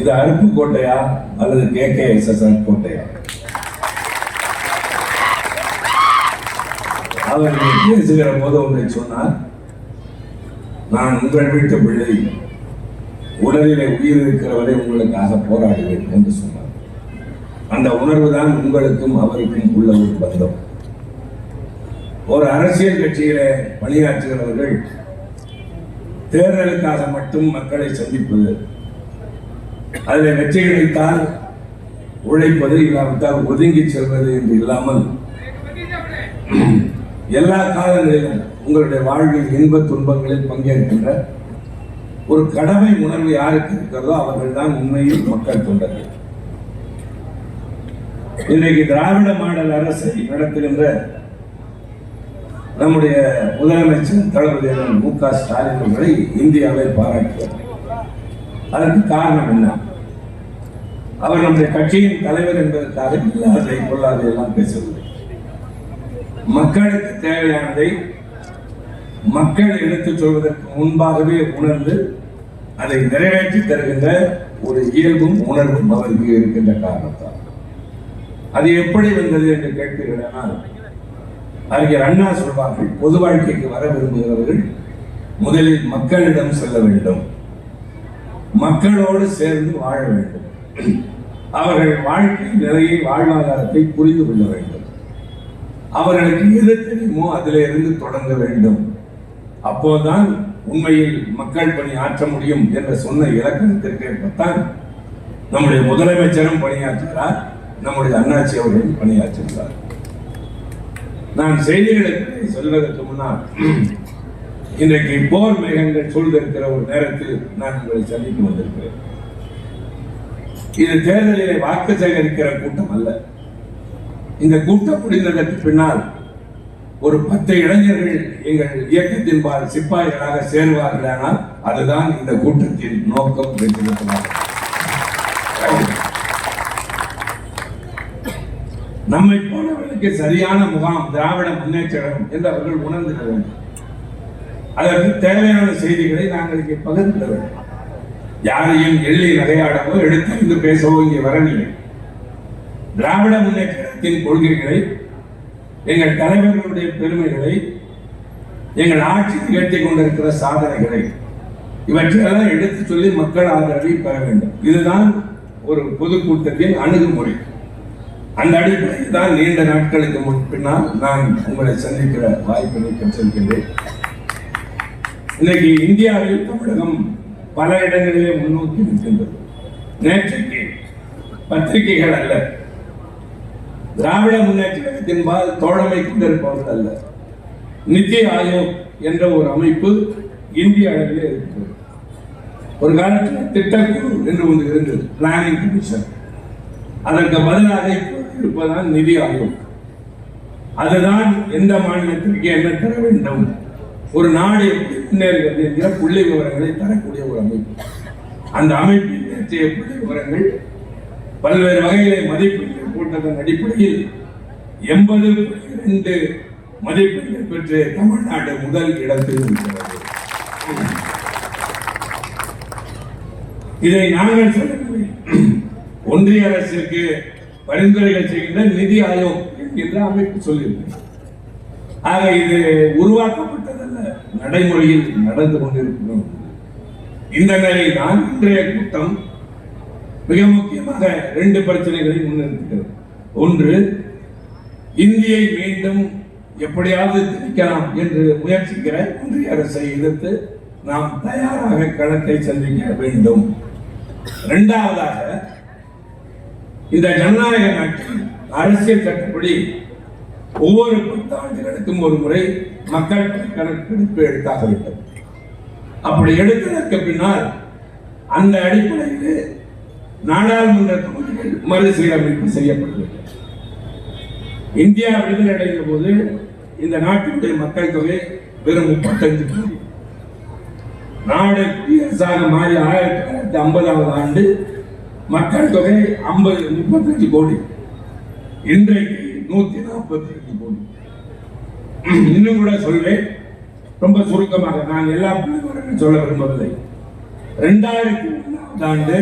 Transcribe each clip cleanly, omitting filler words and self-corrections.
இது அருப்புக்கோட்டையா அல்லது KKSSR கோட்டையா? அவர் பேசுகிற போது ஒன்றை சொன்னார், நான் உங்கள் வீட்டு பிள்ளை, உடலிலே உயிர் இருக்கிறவரை உங்களுக்காக போராடுவேன் என்று சொன்னார். அந்த உணர்வு தான் உங்களுக்கும் அவருக்கும் உள்ள ஒரு பந்தம். ஒரு அரசியல் கட்சியில பணியாற்றுகிறவர்கள் தேர்தலுக்காக மட்டும் மக்களை சந்திப்பது, அதில் வெற்றி கிடைத்தால் உழைப்பது, இல்லாவிட்டால் ஒதுங்கி செல்வது என்று இல்லாமல் எல்லா காலங்களிலும் உங்களுடைய வாழ்வில் இன்ப துன்பங்களில் பங்கேற்கின்ற ஒரு கடமை உணர்வு யாருக்கு இருக்கிறதோ அவர்கள் தான் உண்மையில் மக்கள் தொண்டர்கள். இன்றைக்கு திராவிட மாடல் அரசை நடத்துகின்ற நம்முடைய முதலமைச்சர் தளபதி மு.க. ஸ்டாலின் அவர்களை இந்தியாவை பாராட்டுவார். அதற்கு காரணம் என்ன? அவர் நம்முடைய கட்சியின் தலைவர் என்பதற்காக இல்லாதை கொள்ளாதை எல்லாம் பேசவில்லை. மக்களுக்கு தேவையானதை மக்கள் எடுத்துச் சொல்வதற்கு முன்பாகவே உணர்ந்து அதை நிறைவேற்றி தருகின்ற ஒரு இயல்பும் உணர்வும் அவருக்கு இருக்கின்ற காரணத்தால். அது எப்படி வந்தது என்று கேட்கிறீர்களானால், அறிஞர் அண்ணா சொல்வார்கள், பொது வாழ்க்கைக்கு வர விரும்புகிறவர்கள் முதலில் மக்களிடம் செல்ல வேண்டும், மக்களோடு சேர்ந்து வாழ வேண்டும், அவர்கள் வாழ்க்கை நிலையை வாழ்வாதாரத்தை புரிந்து கொள்ள வேண்டும், அவர்களுக்கு எது தெரியுமோ அதிலிருந்து தொடங்க வேண்டும். அப்போதுதான் உண்மையில் மக்கள் பணி ஆற்ற முடியும் என்று சொன்ன இலக்கணத்திற்கு ஏற்பத்தான் நம்முடைய முதலமைச்சரும் பணியாற்றுகிறார், நம்முடைய அண்ணாச்சி அவர்களும் பணியாற்றுகிறார். நான் செய்திகளுக்கு சொல்வதற்கு முன்னால், இன்றைக்கு போர் மேகங்கள் சூழ்ந்திருக்கிற ஒரு நேரத்தில் நான் உங்களை சந்திக்க வந்திருக்கிறேன். இது தேர்தலிலே வாக்கு சேகரிக்கிற கூட்டம் அல்ல. இந்த கூட்டம் முடிந்ததற்கு பின்னால் ஒரு 10 இளைஞர்கள் எங்கள் இயக்கத்தின்பால் சிப்பாய்களாக சேருவார்களானால் அதுதான் இந்த கூட்டத்தின் நோக்கம். நம்மை போனவர்களுக்கு சரியான முகாம் திராவிட முன்னேற்றம் என்று அவர்கள் உணர்ந்து வேண்டும். அதற்கு தேவையான செய்திகளை நாங்கள் இங்கே பகிர்ந்து வேண்டும். யாரையும் எள்ளி நகையாடவோ எடுத்து பேசவோ இங்கே வரவில்லை. திராவிட முன்னேற்றத்தின் கொள்கைகளை, எங்கள் தலைவர்களுடைய பெருமைகளை, எங்கள் ஆட்சி நிகழ்த்திக் கொண்டிருக்கிற சாதனைகளை, இவற்றையெல்லாம் எடுத்து சொல்லி மக்கள் ஆதரவை பெற வேண்டும். இதுதான் ஒரு பொதுக்கூட்டத்தின் அணுகுமுறை. அந்த அடிப்படையில் தான் நீண்ட நாட்களுக்கு பின்னால் நான் உங்களை சந்திக்கிற வாய்ப்பினை பெற்றிருக்கின்றேன். இன்னைக்கு இந்தியாவில் தமிழகம் பல இடங்களிலே முன்னோக்கி நிற்கின்றது. நேற்றைக்கு பத்திரிகைகள் அல்ல, திராவிட முன்னேற்றத்தின்பால் தோழமை கொண்டிருப்பவர்கள் அல்ல, நிதி ஆயோக் என்ற ஒரு அமைப்பு இந்திய அளவிலே இருக்கிறது. ஒரு காலத்தில் திட்டக்குழு என்று ஒன்று இருந்தது, பிளானிங் கமிஷன். அதற்கு பதிலாக இருப்பதான் நிதி ஆயோக். அதுதான் எந்த மாநிலத்திற்கு என்ன தர வேண்டும், ஒரு நாடு எப்படி முன்னேறுகிறது என்கிற புள்ளி விவரங்களை தரக்கூடிய ஒரு அமைப்பு. அந்த அமைப்பின் நேற்றைய புள்ளி விவரங்கள் பல்வேறு வகையிலே மதிப்பீடுகள் போட்டதன் அடிப்படையில் 80.2 மதிப்பீடுகள் பெற்று தமிழ்நாடு முதல் இடத்தில் இருக்கிறது. இதை நாங்கள் சொல்லவில்லை, ஒன்றிய அரசிற்கு பரிந்துரைகள் செய்கின்ற நிதி ஆயோக் என்கின்ற அமைப்பு சொல்லியிருக்கிறது. ஆக இது உருவாக்கப்பட்டதல்ல, நடைமுறையில் நடந்து கொண்டிருக்கிறோம். இந்த நிலையில் தான் இன்றைய கூட்டம் மிக முக்கியமாக 2 பிரச்சனைகளை முன்னிறுத்துகிறது. ஒன்று, இந்தியை மீண்டும் எப்படியாவது திணிக்கலாம் என்று முயற்சிக்கிற ஒன்றிய அரசை எதிர்த்து நாம் தயாராக களத்தை சந்திக்க வேண்டும். இரண்டாவதாக, இந்த ஜனநாயக நாட்டில் அரசியல் சட்டப்படி ஒவ்வொரு 10 ஆண்டுகளுக்கும் ஒரு முறை மக்கள் கணக்கெடுப்பு எடுத்தாக வேண்டும். அப்படி எடுத்ததற்கு பின்னால் அந்த அடிப்படையில் நாடாளுமன்ற தொகுதிகள் மறுசீரமைப்பு செய்யப்படுகிறது. இந்தியா விடுதலை அடைந்த போது இந்த நாட்டினுடைய மக்கள் தொகை வெறும் 35 கோடி. நாடு குடியரசாக மாறி 1950ஆவது ஆண்டு மக்கள் தொகை 35 கோடி. இன்றைக்கு 142 கோடி. இன்னும் கூட சொல்வேன், ரொம்ப சுருக்கமாக, நான் எல்லா புள்ளிவிவரங்களும் சொல்ல விரும்பவில்லை. 2001ஆம் ஆண்டு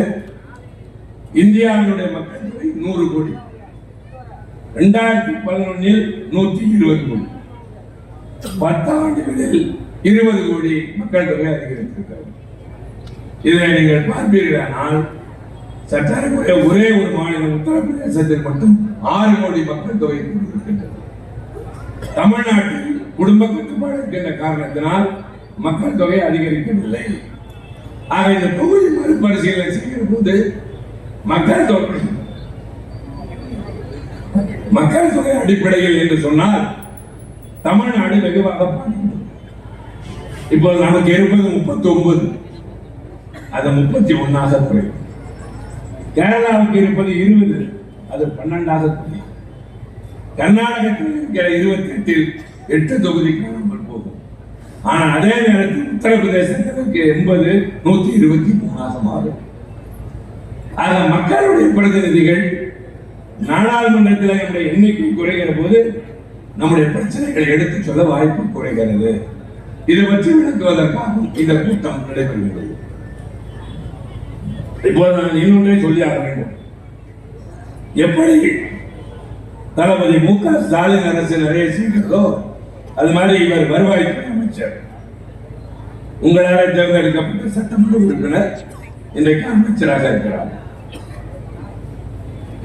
இந்தியாவினுடைய மக்கள் தொகை 100 கோடி. 2011 120 கோடி. 10 ஆண்டுகளில் 20 கோடி மக்கள் தொகை அதிகரித்திருக்கிறது. இதை நீங்கள் பார்ப்பீர்களானால் சற்றேறக்குறைய ஒரே ஒரு மாநிலம் உத்தரப்பிரதேசத்தில் மட்டும் 6 கோடி மக்கள் தொகை கொண்டிருக்கின்றது. தமிழ்நாட்டில் குடும்ப கட்டுப்பாடு இருக்கின்ற காரணத்தினால் மக்கள் தொகை அதிகரிக்கவில்லை. ஆக இந்த தொகுதி மறுபரிசீலனை செய்கிற போது மக்கள் தொகை அடிப்படையில் என்று சொன்னால் தமிழ்நாடு வெகுவாக இப்போது நமக்கு இருப்பது 39, அது 31 குறையும். கேரளாவுக்கு இருப்பது 20, அது 12 குறையும். கர்நாடகத்தில் இருக்கிற 28 8 தொகுதிக்கு காணாமல் போகும். ஆனால் அதே நேரத்தில் உத்தரப்பிரதேசத்திற்கு 80 123 மாறும். ஆக மக்களுடைய பிரதிநிதிகள் நாடாளுமன்றத்தில் நம்முடைய எண்ணிக்கை குறைகிற போது நம்முடைய பிரச்சனைகளை எடுத்துச் சொல்ல வாய்ப்பு குறைகிறது. இதை பற்றி விளக்குவதற்காகவும் இந்த கூட்டம் நடைபெறுகிறது. இப்போது நான் இன்னொன்றே சொல்லியாக வேண்டும். எப்படி தளபதி மு.க. ஸ்டாலின் அரசு நிறைய செய்கிறதோ அது மாதிரி இவர் வருவாய்த்துறை அமைச்சர், உங்களால் தேர்ந்தெடுக்கப்பட்ட சட்டமன்ற உறுப்பினர் இன்றைக்கு அமைச்சராக இருக்கிறார்.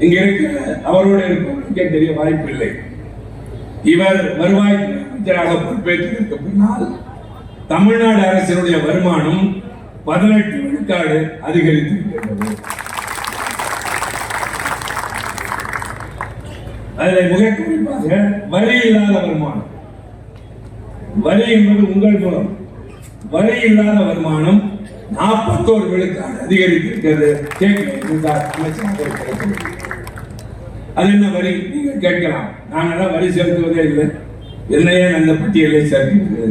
இங்க இருக்கிற அவரோட இருப்பவர்களுக்கே தெரிய வாய்ப்பு இல்லை. இவர் வருவாய்த்துறை அமைச்சராக பொறுப்பேற்றதற்கு பின்னால் தமிழ்நாடு அரசினுடைய வருமானம் 18 விழுக்காடு அதிகரித்திருக்கிறது. அதில் மிக குறிப்பாக வரி இல்லாத வருமானம், வரி என்பது உங்கள் மூலம் வரி இல்லாத வருமானம் 41 விழுக்காடு அதிகரித்திருக்கிறது. அது என்ன வரி நீங்க கேட்கலாம். நாங்கெல்லாம் வரி செலுத்துவதே இல்லை, என்னையே அந்த பட்டியலை சேர்க்கிறது.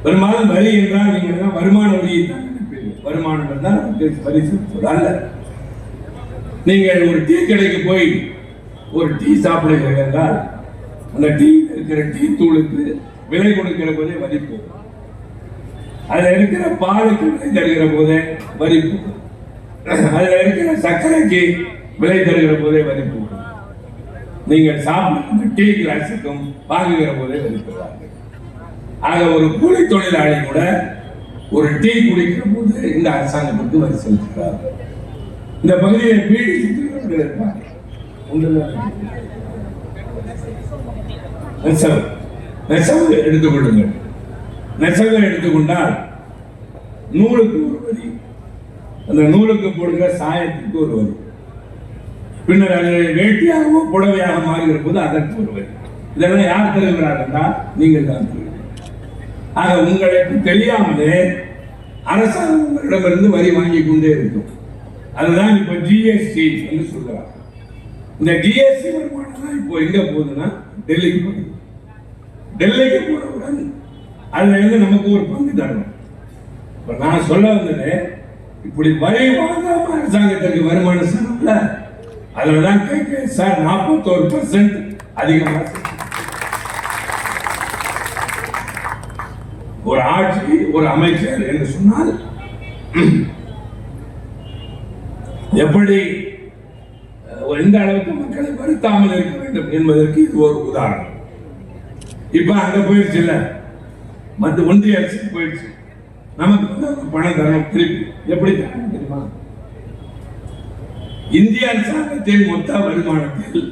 பெரும்பாலும் வரி என்றால் நீங்கள் வருமான வரியை தான் நினைப்பீர்கள். வருமானம் என்றால் வரி செலுத்துவது அல்ல. நீங்கள் ஒரு டீ கடைக்கு போய் ஒரு டீ சாப்பிடுகிறீர்கள் என்றால் அந்த டீ இருக்கிற டீ தூளுக்கு விலை கொடுக்கிற போதே வரி போகும். அதில் இருக்கிற பாலுக்கு விலை தருகிற போதே வரி போகும். அதில் இருக்கிற சர்க்கரைக்கு விலை தருகிற போதே வரி போகும். நீங்கள் சாப்பிடுகிற டீ கிளாஸுக்கும் வாங்குகிற போதே வரி போவார்கள். ஆக ஒரு கூலி தொழிலாளி கூட ஒரு டீ குடிக்கிற போது இந்த அரசாங்கத்துக்கு வரி செலுத்துகிறார். இந்த பகுதியில் பீடி சுற்றுகிறவர்கள் இருப்பார்கள். நெசவு எடுத்துக்கொள்ளுங்கள். நெசவை எடுத்துக்கொண்டால் நூலுக்கு ஒரு வரி, அந்த நூலுக்கு போடுகிற சாயத்துக்கு ஒரு வரி, பின்னர் அது வேட்டியாகவோ புடவையாக மாறுகிற போது அதற்கு ஒரு வரி. இதெல்லாம் யார் தருகிறார்கள்? நீங்கள் தான் தருகிறீர்கள். ஆக உங்களுக்கு தெரியாமலே அரசாங்கம் உங்களிடமிருந்து வரி வாங்கி கொண்டே இருக்கும். அதுதான் இப்ப ஜிஎஸ்டி என்று சொல்றாங்க. இந்த ஜிஎஸ்டி வருமானம் தான் இப்போ எங்க போகுதுன்னா டெல்லிக்கு போகுது. டெல்லிக்கு போனவுடன் அதுல இருந்து நமக்கு ஒரு பங்கு தரணும். இப்ப நான் சொல்ல வந்தது, இப்படி வரி வாங்காம அரசாங்கத்திற்கு வருமானம் செலவுல அதுலதான் கேட்க சார் 41% அதிகமாக. ஒரு ஆட்சி, ஒரு அமைச்சர் என்று சொன்னால் எப்படி எந்த அளவுக்கு மக்களை வருத்தாமல் இருக்க வேண்டும் என்பதற்கு இது ஒரு உதாரணம். இப்ப அங்க போயிடுச்சு இல்ல, மற்ற ஒன்றிய அரசு போயிடுச்சு, நமக்கு பணம் தரணும் திருப்பி. எப்படி தரணும் தெரியுமா? இந்திய அரசாங்கத்தின் மொத்த வருமானத்தில்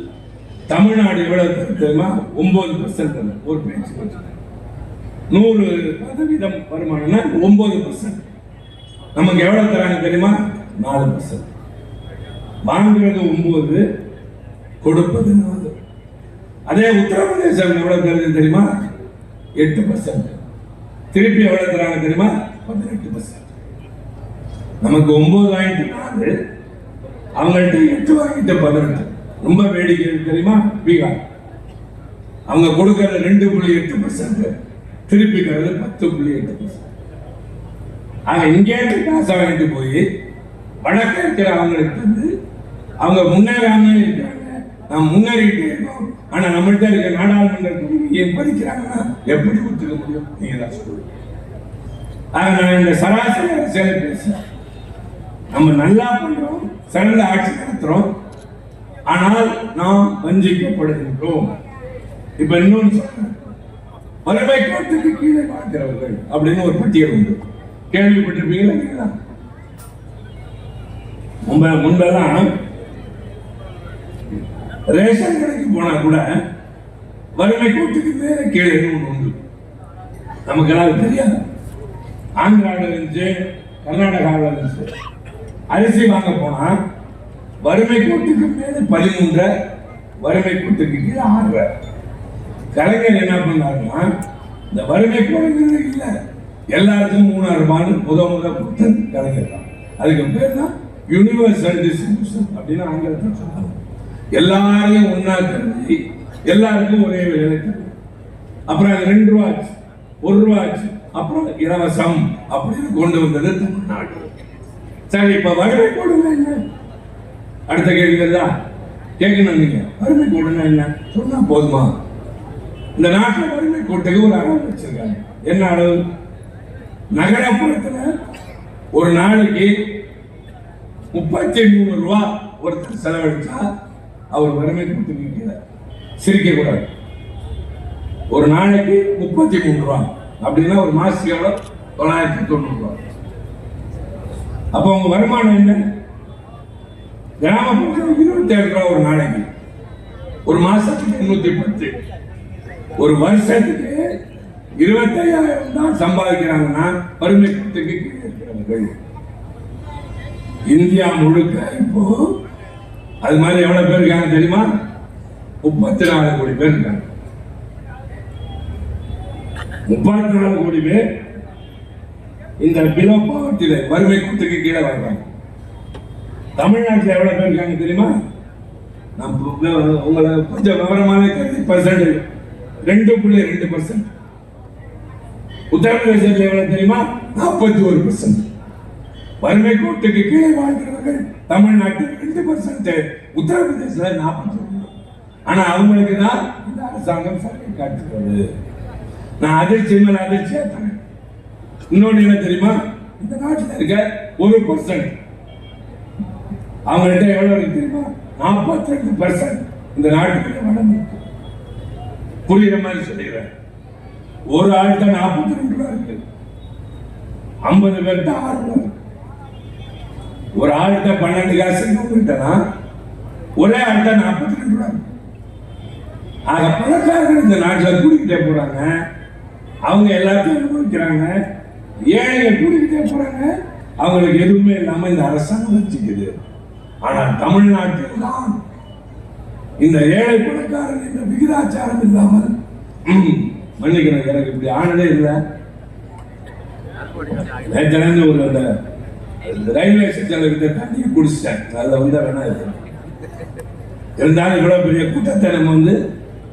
தமிழ்நாடு எவ்வளவு தெரியுமா? 9%. ஒரு பேச்சு 100% வருமானம்னா 9%. நமக்கு எவ்வளவு தராங்க தெரியுமா? 4%. வாங்குறது 9, கொடுப்பது 4. அதே உத்தரப்பிரதேசம் எவ்வளவு தருது தெரியுமா? 8%. திருப்பி எவ்வளவு தராங்க தெரியுமா? 18%. நமக்கு 9 வாங்கிட்டு 4, அவங்கள்ட்ட 8 வாங்கிட்டு 18. ரொம்ப வேடிக்கை தெரியுமா? பீகார் அவங்க கொடுக்கறது 2.8%, திருப்பி தரது 10.8%. ஆக இங்கே காசை வாங்கிட்டு போய் வழக்க இருக்கிற அவங்களுக்கு வந்து அவங்க முன்னேறாம இருக்காங்க, நாம் முன்னேறிட்டே இருக்கோம். ஆனா நம்மள்கிட்ட இருக்க நாடாளுமன்ற ஏன் படிக்கிறாங்கன்னா எப்படி ஒத்துக்க முடியும்? நீங்க தான் சொல்லுங்க. ஆக நான் இந்த சராசரி அரசியலை பேசுறேன். நம்ம நல்லா பண்றோம், சிறந்த ஆட்சி நடத்துறோம், ஆனால் நாம் வஞ்சிக்கப்படுகின்றோம். இப்ப இன்னொன்று சொல்றேன், வறுமை கோட்டுக்கு கீழே வாழ்கிறவர்கள் அப்படின்னு ஒரு பட்டியல் உண்டு, கேள்விப்பட்டிருப்பீங்களா? முன்பெல்லாம் ரேஷன் கடைக்கு போனா கூட வறுமை கோட்டுக்கு மேல கீழே ஒன்று உண்டு. நமக்கு எல்லாம் தெரியாது. ஆந்திராவில் இருந்துச்சு, கர்நாடகாவில் இருந்துச்சு. அரிசி வாங்க போனா வறுமை கோட்டுக்கு மேல 13, வறுமை கோட்டுக்கு கீழே 6. கலைஞர் என்ன பண்ணாருன்னா, இந்த வறுமை கோட்டுக்கு இல்ல, எல்லாருக்கும் 3000 ரூபாய் முதல் கொடுத்தது கலைஞர் தான். அதுக்கு பேர் தான் யூனிவர்சல் டிஸ்ட்ரிபியூஷன் அப்படின்னு ஆங்கிலத்தில் சொன்னாங்க. எல்லாரையும் ஒன்னா கருதி எல்லாருக்கும் ஒரே வேலை. அப்புறம் அது 2 ரூபாய், 1 ரூபாய், அப்புறம் இலவசம் அப்படின்னு கொண்டு வந்தது தமிழ்நாடு. சரி, இப்ப வறுமை கோடுனா என்ன? அடுத்த கேள்வி தான் கேட்கணும். நீங்க வறுமை கோடுனா என்ன சொன்னா போதுமா? இந்த நாட்டில் வறுமை கோட்டுக்கு ஒரு அளவு வச்சிருக்காங்க. என்ன அளவு? நகரப்புறத்துல ஒரு நாளைக்கு 33 ரூபா ஒருத்தர் செலவழிச்சா அவர் வறுமை கோட்டுக்கு கீழே. சிரிக்க கூடாது. ஒரு நாளைக்கு 33 ரூபா அப்படின்னா ஒரு மாசத்துக்கு எவ்வளவு? 990 ரூபா. அப்ப உங்க வருமானம் என்ன? கிராமப்புறத்தில் 27 ரூபா ஒரு நாளைக்கு, ஒரு மாசத்துக்கு 310, ஒரு வருஷத்துக்கு 25,000 தான் சம்பாதிக்கிறாங்கன்னா வறுமை கோட்டுக்கு கீழே இருக்கிறவர்கள். இந்தியா முழுக்க இப்போ அது மாதிரி எவ்வளவு பேர் இருக்காங்க தெரியுமா? 34 கோடி பேர் இருக்காங்க. 34 கோடி பேர் இந்த பிலோ பாவர்ட்டியில வறுமை கோட்டுக்கு கீழே வர்றாங்க. தமிழ்நாட்டில் எவ்வளவு பேர் இருக்காங்க தெரியுமா? உங்களை கொஞ்சம் விவரமான 2.2%. உத்தரப்பிரதேசத்தில் எவ்வளவு தெரியுமா? 41%. வறுமை கோட்டுக்கு கீழே வாழ்கிறவர்கள் தமிழ்நாட்டில் 2%, உத்தரப்பிரதேசத்தில் 41%. ஆனா அவங்களுக்கு தான் இந்த அரசாங்கம் சலுகை காட்டுகிறது. நான் அதிர்ச்சி மேல அதிர்ச்சியா தரேன். இன்னொன்னு என்ன தெரியுமா? இந்த நாட்டில் இருக்க 1%, அவங்கள்ட்ட எவ்வளவு இருக்கு தெரியுமா? 42% இந்த நாட்டுக்கு வளம் இருக்கு. புரியுற மாதிரி சொல்லிடுறேன். ஒரு ஆள்கிட்ட 42 ரூபாய் இருக்கு, 50 பேர்கிட்ட 6 ரூபாய். ஒரு ஆள்கிட்ட 12 காசு கிட்டனா ஒரே ஆள்கிட்ட 42 ரூபாய். ஆக பணக்காரர்கள் இந்த நாட்டில் கூடிக்கிட்டே போறாங்க, அவங்க எல்லாத்தையும் அனுபவிக்கிறாங்க. ஏழைகள் கூடிக்கிட்டே போறாங்க, அவங்களுக்கு எதுவுமே இல்லாம இந்த அரசாங்கம் வச்சுக்குது. ஆனால் தமிழ்நாட்டில் தான் இந்த ஏழை பணக்காரன் என்ற விகிதாச்சாரம் இல்லாமல், மன்னிக்கணும், எனக்கு இப்படி ஆனதே இல்லை. நேற்று ஒரு அந்த ரயில்வே ஸ்டேஷன்ல இருந்த தண்ணியை குடிச்சிட்டேன். அதில் வேணா இருந்தாலும் இவ்வளவு பெரிய கூட்டத்தை நம்ம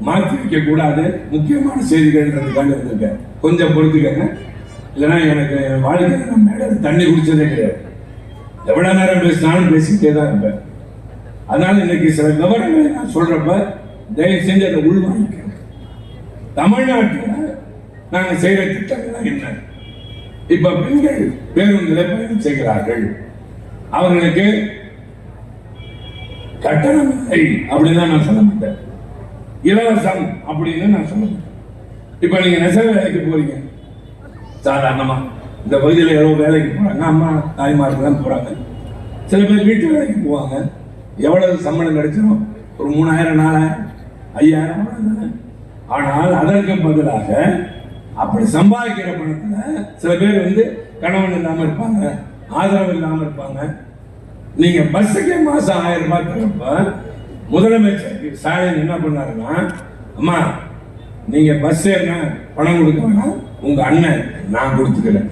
மாற்றி வைக்க கூடாது. முக்கியமான செய்திகள்ன்றதுக்காக இருந்திருக்கேன். கொஞ்சம் பொறுத்துக்கங்க, இல்லைன்னா எனக்கு வாழ்க்கையில் நான் மேடம் தண்ணி குடிச்சதே கிடையாது. எவ்வளவு நேரம் பேசினாலும் பேசிக்கிட்டே தான் இருப்பேன். அதனால இன்னைக்கு சில விவரங்களை நான் சொல்றப்ப தயவு செஞ்சு அதை உள்வாங்கிக்கிறேன். தமிழ்நாட்டில் நாங்க செய்யற திட்டங்கள் என்ன? இப்ப பெண்கள் பேருந்துல பயணம் செய்கிறார்கள், அவர்களுக்கு கட்டணம் இல்லை அப்படின்னு நான் சொல்ல மாட்டேன், இலவசம் அப்படின்னு நான் சொல்ல மாட்டேன். இப்ப நீங்க நெசவு வேலைக்கு போறீங்க, சாதாரணமா இந்த பகுதியில் எவ்வளவு வேலைக்கு போறாங்க, அம்மா தாய்மார்கள் தான் போறாங்க. சில பேர் வீட்டு வேலைக்கு போவாங்க. எவ்வளவு சம்பளம் கிடைச்சிடும்? ஒரு 3000, 4000, 5000. ஆனால் அதற்கு பதிலாக அப்படி சம்பாதிக்கிற பணத்துல சில பேர் கணவன் இல்லாம இருப்பாங்க, ஆதரவு இல்லாம இருப்பாங்க. நீங்க பஸ்ஸுக்கே மாசம் 1000 ரூபாய் தரப்ப முதலமைச்சர் ஸ்டாலின் என்ன பண்ணாருன்னா, அம்மா நீங்க பஸ் ஏறினா பணம் கொடுக்க வேணாம், உங்க அண்ணன் நான் கொடுத்துக்கிறேன்.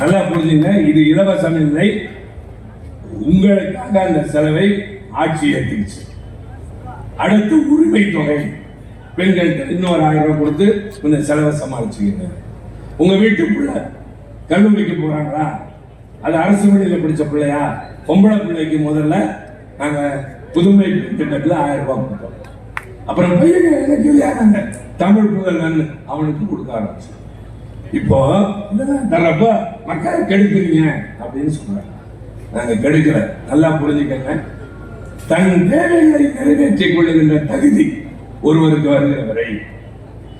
நல்லா புரிஞ்சுங்க, இது இலவசம் இல்லை, உங்களுக்காக அந்த செலவை ஆட்சி ஏற்றுச்சு. அடுத்து உரிமை தொகை, பெண்களுக்கு இன்னொரு 1000 ரூபாய் கொடுத்து இந்த செலவை சமாளிச்சுக்கீங்க. உங்க வீட்டு பிள்ளை கல்லூரிக்கு போறாங்களா, அது அரசு பள்ளியில் படிச்ச பிள்ளையா, பொம்பளை பிள்ளைக்கு முதல்ல நாங்க புதுமை திட்டத்தில் 1000 ரூபாய் கொடுத்தோம். அப்புறம் பையன் எனக்கு இல்லையா, நாங்க தமிழ் புதல்வன் அவனுக்கு கொடுக்க ஆரம்பிச்சோம். இப்போ தர்றப்ப மக்களை கெடுக்கிறீங்க அப்படின்னு சொல்றாங்க. நாங்க கெடுக்கல, நல்லா புரிஞ்சுக்கங்க. தன் தேவைகளை நிறைவேற்றிக் கொள்ளுகின்ற தகுதி ஒருவருக்கு வருகிற வரை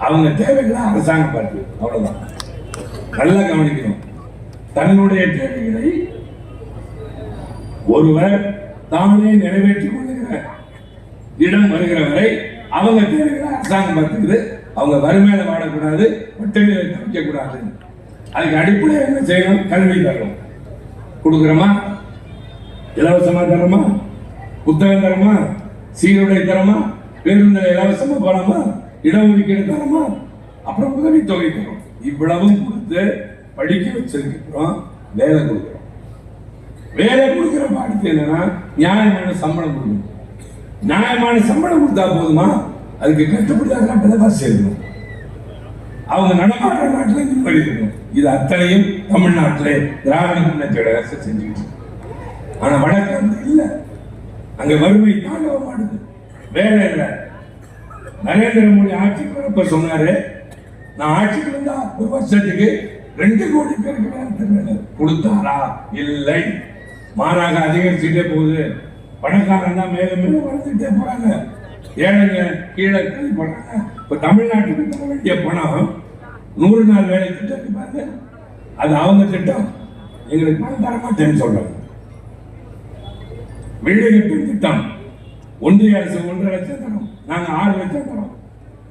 அவங்க தேவைகளை அரசாங்கம் பார்த்து, அவ்வளவுதான். நல்லா கவனிக்கணும். தன்னுடைய தேவைகளை ஒருவர் தானே நிறைவேற்றிக் கொள்ளுகிற இடம் வருகிற வரை அவங்க தேவைகளை அரசாங்கம் பார்த்துக்குது. அவங்க வறுமையில வாடக்கூடாது, பட்டினியில தவிக்க கூடாது. அதுக்கு அடிப்படையில் என்ன செய்யணும்? கல்வி தரணும். கொடுக்குறோமா? இலவசமா தரமா? புத்தகம் தரமா? சீருடை தரமா? பேருந்து இலவசமா போலாமா? இடஒதுக்கீடு தரமா? அப்புறம் உதவி தொகை தரும். இவ்வளவும் கொடுத்து படிக்க வச்சிருக்கிறோம். வேலை கொடுக்கிறோம். வேலை கொடுக்கிற பாடத்து என்னன்னா நியாயமான சம்பளம் கொடுக்கணும். நியாயமான சம்பளம் கொடுத்தா போதுமா? அதுக்கு கட்டுப்பட்டு விலைவாசி இருக்கணும். அவங்க நடமாடுற நாட்டில் நிம்மதி இருக்கணும். இது அத்தனையும் தமிழ்நாட்டிலே திராவிட முன்னேற்ற அரசு செஞ்சுக்கிட்டு. ஆனா வடக்கு வந்து இல்ல, அங்க வறுமை தாண்டவ மாடுது, வேலை இல்லை. நரேந்திர மோடி ஆட்சிக்கு வரப்ப சொன்னாரு, நான் ஆட்சிக்கு வந்தா ஒரு வருஷத்துக்கு 2 கோடி பேருக்கு வேலை கொடுத்தாரா? இல்லை, மாறாக அதிகரிச்சுட்டே போகுது. பணக்காரன் தான் மேலும் மேலும் வளர்ந்துட்டே போறாங்க, ஏழைங்க கீழே தள்ளி போறாங்க. இப்ப தமிழ்நாட்டுக்கு தர வேண்டிய பணம் 100 நாள் வேலை திட்டம் பாருங்க, அது அவங்க திட்டம். எங்களுக்கு பணம் தர மாட்டேன்னு சொல்றாங்க. வீடு கட்டும் திட்டம் ஒன்றிய அரசு 1.5 லட்சம் தரும், நாங்க 6 லட்சம் தரோம்.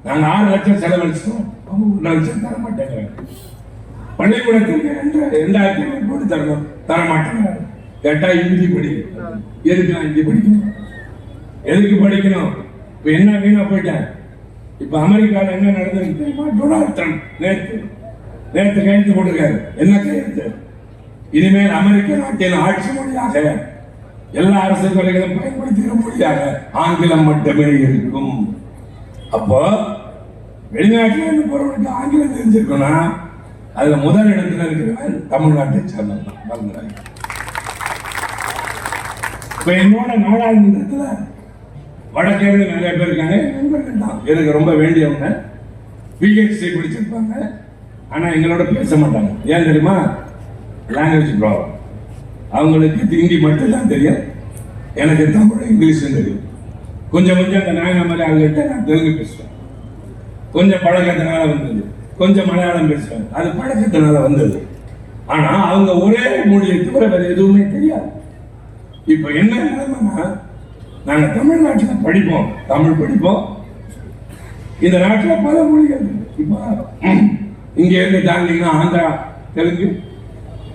நாங்க 6 லட்சம் செலவழிச்சிட்டோம், 1 லட்சம் தர மாட்டேங்கிறாங்க. பள்ளிக்கூடத்துக்கு 2,500 கோடி தரணும், தர மாட்டேங்கிறாங்க. கேட்டா இந்தி படிக்கணும். எதுக்கு நான் இந்தி படிக்கணும்? எதுக்கு படிக்கணும்? இப்ப என்ன வீணா போயிட்டேன். இப்ப அமெரிக்காவில் என்ன நடந்தது தெரியுமா? டொனால்ட் ட்ரம்ப் நேற்று கையெழுத்து போட்டிருக்காரு. என்ன கையெழுத்து? இனிமேல் அமெரிக்க நாட்டின் ஆட்சி மொழியாக எல்லா அரசு துறைகளும் பயன்படுத்துகிற மொழியாக ஆங்கிலம் மட்டுமே இருக்கும். அப்போ வெளிநாட்டில் இருந்து போறவனுக்கு ஆங்கிலம் தெரிஞ்சிருக்கும்னா அதுல முதல் இடத்துல இருக்கிறவன் தமிழ்நாட்டை சேர்ந்தவன். இப்ப என்னோட நாடாளுமன்றத்துல வடக்கேரள நிறைய பேர் இருக்காங்க, நண்பர்கள் தான், எனக்கு ரொம்ப வேண்டியவங்க. பிஹெச்டி படிச்சிருப்பாங்க, ஆனா எங்களோட பேச மாட்டாங்க. ஏன் தெரியுமா? Language problem. அவங்களுக்கு ஹிந்தி மட்டும் தான் தெரியும், எனக்கு தமிழ் இங்கிலீஷும் தெரியும். கொஞ்சம் அந்த நாயன மாதிரி அவங்ககிட்ட நான் தெலுங்கு பேசுவேன். கொஞ்சம் பழக்கத்தினால வந்தது, கொஞ்சம் மலையாளம் பேசுவேன், அது பழக்கத்தினால வந்தது. ஆனா அவங்க ஒரே மொழியை தவிர வேற எதுவுமே தெரியாது. இப்ப என்ன நிலைமைன்னா, நாங்க தமிழ்நாட்டில் படிப்போம், தமிழ் படிப்போம். இந்த நாட்டில் பல மொழிகள். இப்ப இங்க இருந்து தாண்டிங்கன்னா ஆந்திரா தெலுங்கு,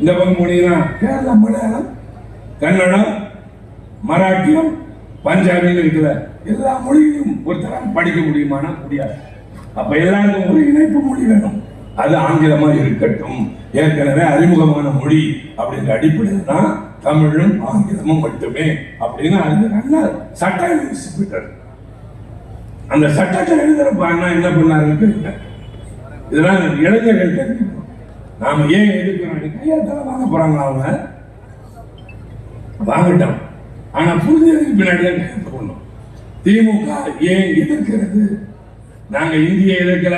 இந்த பக்கம் மொழினா கேரளா மலையாளம், கன்னடம், மராட்டியம், பஞ்சாபின்னு இருக்கிற எல்லா மொழியும் ஒருத்தரால் படிக்க முடியுமானா முடியாது. அப்ப எல்லாருக்கும் ஒரு இணைப்பு மொழி வேணும். அது ஆங்கிலமா இருக்கட்டும், ஏற்கனவே அறிமுகமான மொழி அப்படிங்கிற அடிப்படையில் தான் தமிழும் ஆங்கிலமும் மட்டுமே அப்படின்னு அறிஞர் சட்டம் எழுதிட்டார். அந்த சட்டத்தை எழுதுறப்ப அண்ணா என்ன பண்ணாரு? இதெல்லாம் இளைஞர்கள் தெரிஞ்சுக்கணும். நாம ஏன் எதிர்க்கிறோம்? கையாத்தால வாங்க போறாங்க, அவங்க வாங்கிட்டோம். ஆனா புரிஞ்சதுக்கு பின்னாடி தான் கையெழுத்து போடணும். திமுக ஏன் எதிர்க்கிறது? நாங்க இந்தியை எதிர்க்கல,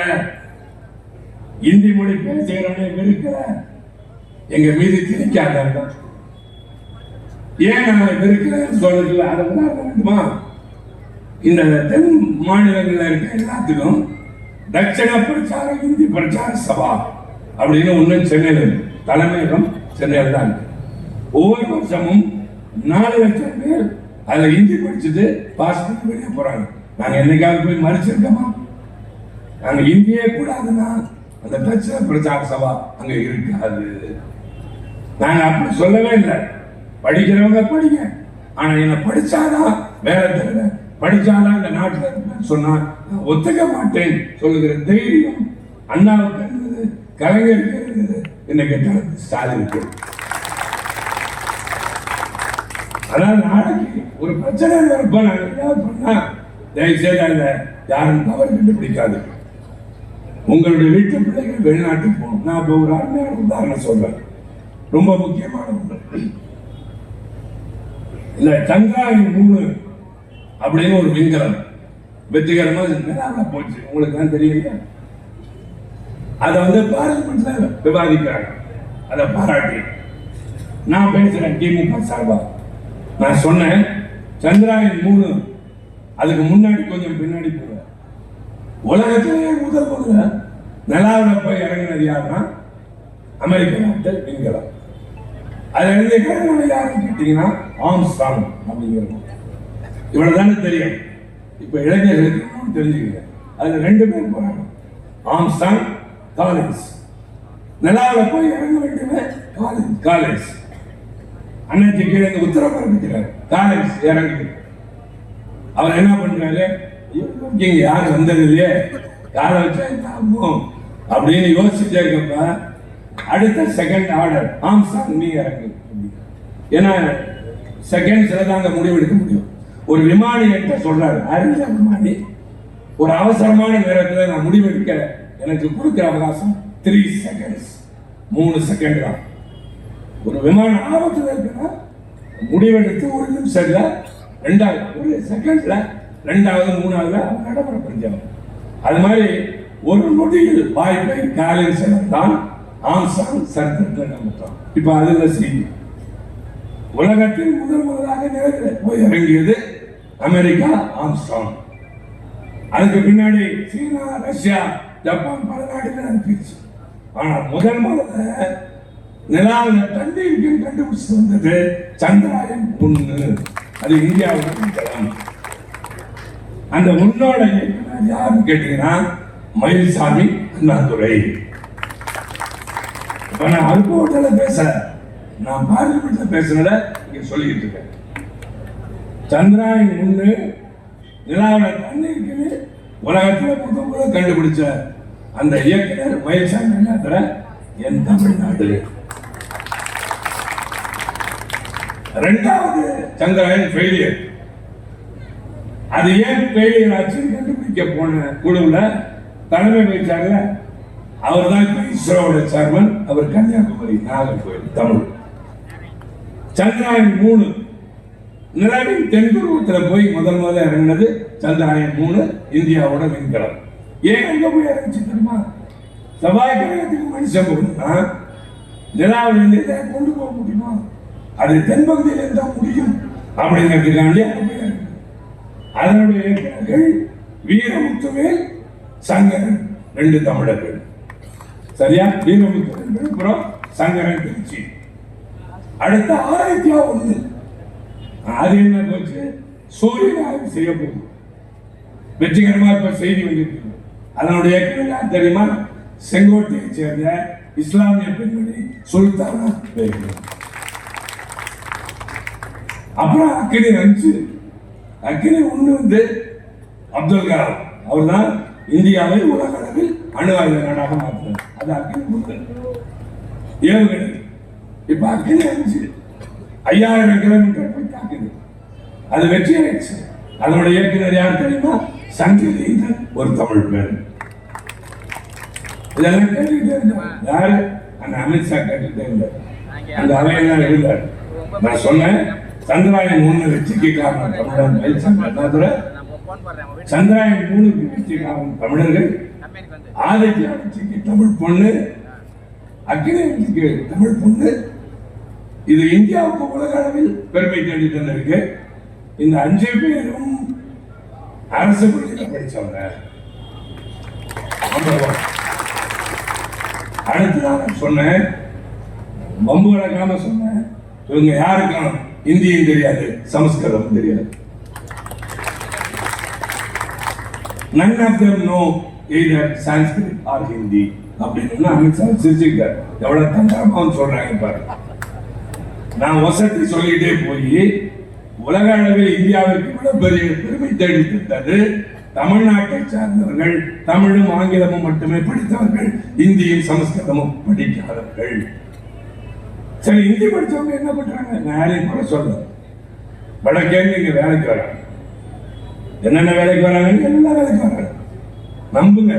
இந்தி மொழி பேசுகிறவனே வெறுக்கல, எங்க மீது திணிக்காத. ஏன் நாங்க வெறுக்கிறேன்னு சொல்றதுல அதை உதாரணம் வேண்டுமா? இந்த தென் மாநிலங்கள்ல இருக்க எல்லாத்துக்கும் தட்சிண பிரச்சார இந்தி பிரச்சார சபா அப்படின்னு ஒண்ணு சென்னையில் இருக்கு. தலைமையகம் சென்னையில் தான் இருக்கு. ஒவ்வொரு வருஷமும் 4 லட்சம் பேர் அதுல இந்தி படிச்சுட்டு பாஸ் பண்ணி வெளியே போறாங்க. நாங்க என்னைக்காவது போய் மறைச்சிருக்கோமா? நாங்க இந்தியே கூடாதுன்னா அந்த தட்சிண பிரச்சார சபா அங்க இருக்காது. நாங்க அப்படி சொல்லவே இல்லை. படிக்கிறவங்க படிங்க, ஆனா என்ன படிச்சாதான் வேலை தவிர படிச்சாதான் இந்த நாட்டில் சொன்னா ஒத்துக்க மாட்டேன் சொல்லுகிற தைரியம் அண்ணாவுக்கு இருந்தது, கலைஞருக்கு இருந்தது, என்ன கேட்டால் ஸ்டாலினுக்கு. அதாவது நாளைக்கு ஒரு பிரச்சனை வரப்ப நாங்கள் ஏதாவது பண்ணா தயவுசெய்து அதில் யாரும் தவறு கண்டுபிடிக்காது. உங்களுடைய வீட்டு பிள்ளைகள் வெளிநாட்டுக்கு போகணும். நான் இப்போ ஒரு அருமையான உதாரணம் சொல்றேன், ரொம்ப முக்கியமான ஒன்று. இந்த சந்திராயன் 3 அப்படின்னு ஒரு விண்கலம் வெற்றிகரமா போச்சு. உங்களுக்கு தான் தெரியல. அதை வந்து பார்லிமெண்ட்ல விவாதிக்கிறாங்க. அதை பாராட்டி நான் பேசுறேன் திமுக சார்பா. நான் சொன்னேன் சந்திராயன் 3 அதுக்கு முன்னாடி கொஞ்சம் பின்னாடி போவேன். உலகத்திலேயே முதல்ல நிலாவில் போய் இறங்கினது யாருன்னா அமெரிக்க நாட்டு விண்கலம். அதுல இருந்து இறங்கினது யாருன்னு கேட்டீங்கன்னா ஆம்ஸ்ட்ராங் அப்படிங்கிறோம். இவ்வளவுதானே தெரியும். இப்ப இளைஞர்களுக்கு தெரிஞ்சுக்கங்க. அதுல 2 பேர் போறாங்க, ஆம்ஸ்ட்ராங், காலின்ஸ். நிலாவில் போய் இறங்க வேண்டியவன் காலின்ஸ். அன்னைக்கு கீழே உத்தரவு பிறப்பிக்கிறார். காலின்ஸ் இறங்கி அவர் என்ன பண்றாரு, இங்க யாரு வந்தது இல்லையே, யாரை வச்சா அப்படின்னு யோசிச்சுட்டே இருக்கப்ப அடுத்த செகண்ட் ஆர்டர் ஆம்ஸ்ட்ராங் நீ இறங்கு. ஏன்னா செகண்ட்ஸ்ல தான் அங்க முடிவெடுக்க முடியும். ஒரு விமானி என்கிட்ட சொல்றாரு, அறிஞ்ச விமானி, ஒரு அவசரமான நேரத்தில் நான் முடிவெடுக்க எனக்கு கொடுக்கிற அவகாசம் 3 செகண்ட்ஸ், 3 செகண்ட் தான். ஒரு விமான ஆபத்துல இருக்குன்னா முடிவெடுத்து 1 நிமிஷத்துல 2வது 1 செகண்ட்ல 2வது 3வது நடைமுறை பண்ணிச்சாங்க. அது மாதிரி ஒரு நொடியில் வாய்ப்பை காலின்ஸ் தான் ஆம்ஸ்ட்ராங் சரித்திரத்தில் நம்புறோம். இப்ப அதுல செய்தி உலகத்தில் முதலாக நிலத்தில் போய் இறங்கியது அமெரிக்கா, ஆம்ஸ்ட்ராங். அதுக்கு பின்னாடி சீனா, ரஷ்யா, ஜப்பான் பல நாடுகள் அனுப்பிடுச்சு. ஆனா முதல்ல நிலாவில் தண்ணி இருக்குன்னு கண்டுபிடிச்சு வந்தது சந்திராயன் 1. அது இந்தியாவுக்கு விண்கலம். அந்த உன்னோட யாருன்னு கேட்டீங்கன்னா மயில்சாமி அண்ணாதுரை. இப்ப நான் அனுபவத்துல பேச, நான் பார்லிமெண்ட்ல பேசுனத இங்க சொல்லிட்டு இருக்கேன். சந்திராயன் 1 நிலாவில் தண்ணி இருக்குன்னு உலகத்துல முதல் கண்டுபிடிச்ச அந்த இயக்குனர் மயில்சாமி அண்ணாதுரை என் தமிழ்நாடு. 2வது சந்திராயன் ஃபெயிலியர். அது ஏன் ஃபெயிலியர் ஆச்சுன்னு கண்டுபிடிக்க போன குழுவுல தலைமை வகிச்சாங்க. அவர் தான் இஸ்ரோவோட சேர்மன். அவர் கன்னியாகுமரி, நாகர்கோவில், தமிழ். சந்திராயன் 3 நிலவின் தென்துருவத்தில் போய் முதல்ல இறங்கினது சந்திராயன் 3 இந்தியாவோட விண்கலம். ஏன் அங்க போய் இறங்கிச்சு தெரியுமா? செவ்வாய் கிரகத்துக்கு மனுஷன் போகணும்னா நிலாவிலிருந்து கொண்டு போக முடியுமா? அது தென்பகுதியில் இருந்தா முடியும் அப்படிங்கிறதுக்காண்டி அங்க போய் இறங்கி. அதனுடைய இயக்குநர்கள் வீரமுத்துவேல், சங்கரன், 2 தமிழர்கள். சரியா? வீரமுத்துவேல் விழுப்புரம், சங்கரன் திருச்சி. அடுத்த ஆராய்ச்சியா 1 அது என்ன போச்சு, சூரியன் ஆய்வு செய்ய போகுது. வெற்றிகரமா இப்ப செய்தி வந்துருக்கு. அதனுடைய இயக்குனர் யார் தெரியுமா? செங்கோட்டையை சேர்ந்த இஸ்லாமிய பெண்மணி சுல்தானா பேகம். அப்புறம் அக்கினி 5, அக்கினி 1 வந்து அப்துல் கலாம். அவர் தான் இந்தியாவை உலக அளவில் அணு ஆயுத நாடாக மாற்றினார். அது அக்கினி 1 ஏவுகணை. இப்ப அக்கினி 5 5000 கிலோமீட்டர் போய் தாக்குது. அது வெற்றி ஆயிடுச்சு. அதனுடைய இயக்குனர் யார் தெரியுமா? சங்கீத ஒரு தமிழ் பேர். இதெல்லாம் கேட்டுக்கிட்டே இருந்தார். யாரு? அந்த அமித்ஷா கேட்டுக்கிட்டே இருந்தார். அந்த அவையெல்லாம் இருந்தார். நான் சொன்னேன் சந்திராயன் 1 வெற்றிக்கு காரணம் தமிழர் மயில்சாமி அண்ணாதுரை. சந்திராயன் 3 வெற்றி காரணம் தமிழர்கள். ஆதித்யா வெற்றிக்கு தமிழ் பொண்ணு, அக்னி வெற்றிக்கு தமிழ் பொண்ணு. இது இந்தியாவுக்கு உலக அளவில் பெருமை தேடி தந்திருக்கு. இந்த 5 பேரும் அரசு பள்ளியில் படிச்சவங்க. அடுத்துதான் சொன்னேன், பம்பு வளர்க்காம சொன்னேன், இவங்க யாருக்கும் இந்தியும் தெரியாது, சமஸ்கிருதம் தெரியாது. None of them know either Sanskrit or Hindi அப்படின்னு அமித்ஷா சிரிச்சுக்கிட்டார். எவ்வளவு தந்திரமாவும் சொல்றாங்க பாரு. நான் வசதி சொல்லிட்டே போய் உலக அளவில் இந்தியாவிற்கு இவ்வளவு பெரிய பெருமை தேடி தந்தது தமிழ்நாட்டை சார்ந்தவர்கள், தமிழும் ஆங்கிலமும் மட்டுமே படித்தவர்கள், இந்தியும் சமஸ்கிருதமும் படிக்காதவர்கள். சரி, இந்தி படிச்சவங்க என்ன பண்றாங்க? நான் யாரையும் கூட சொல்ல, வடக்கேந்து இங்க வேலைக்கு வராங்க. என்னென்ன வேலைக்கு வராங்க? எல்லா வேலைக்கு வராங்க. நம்புங்க,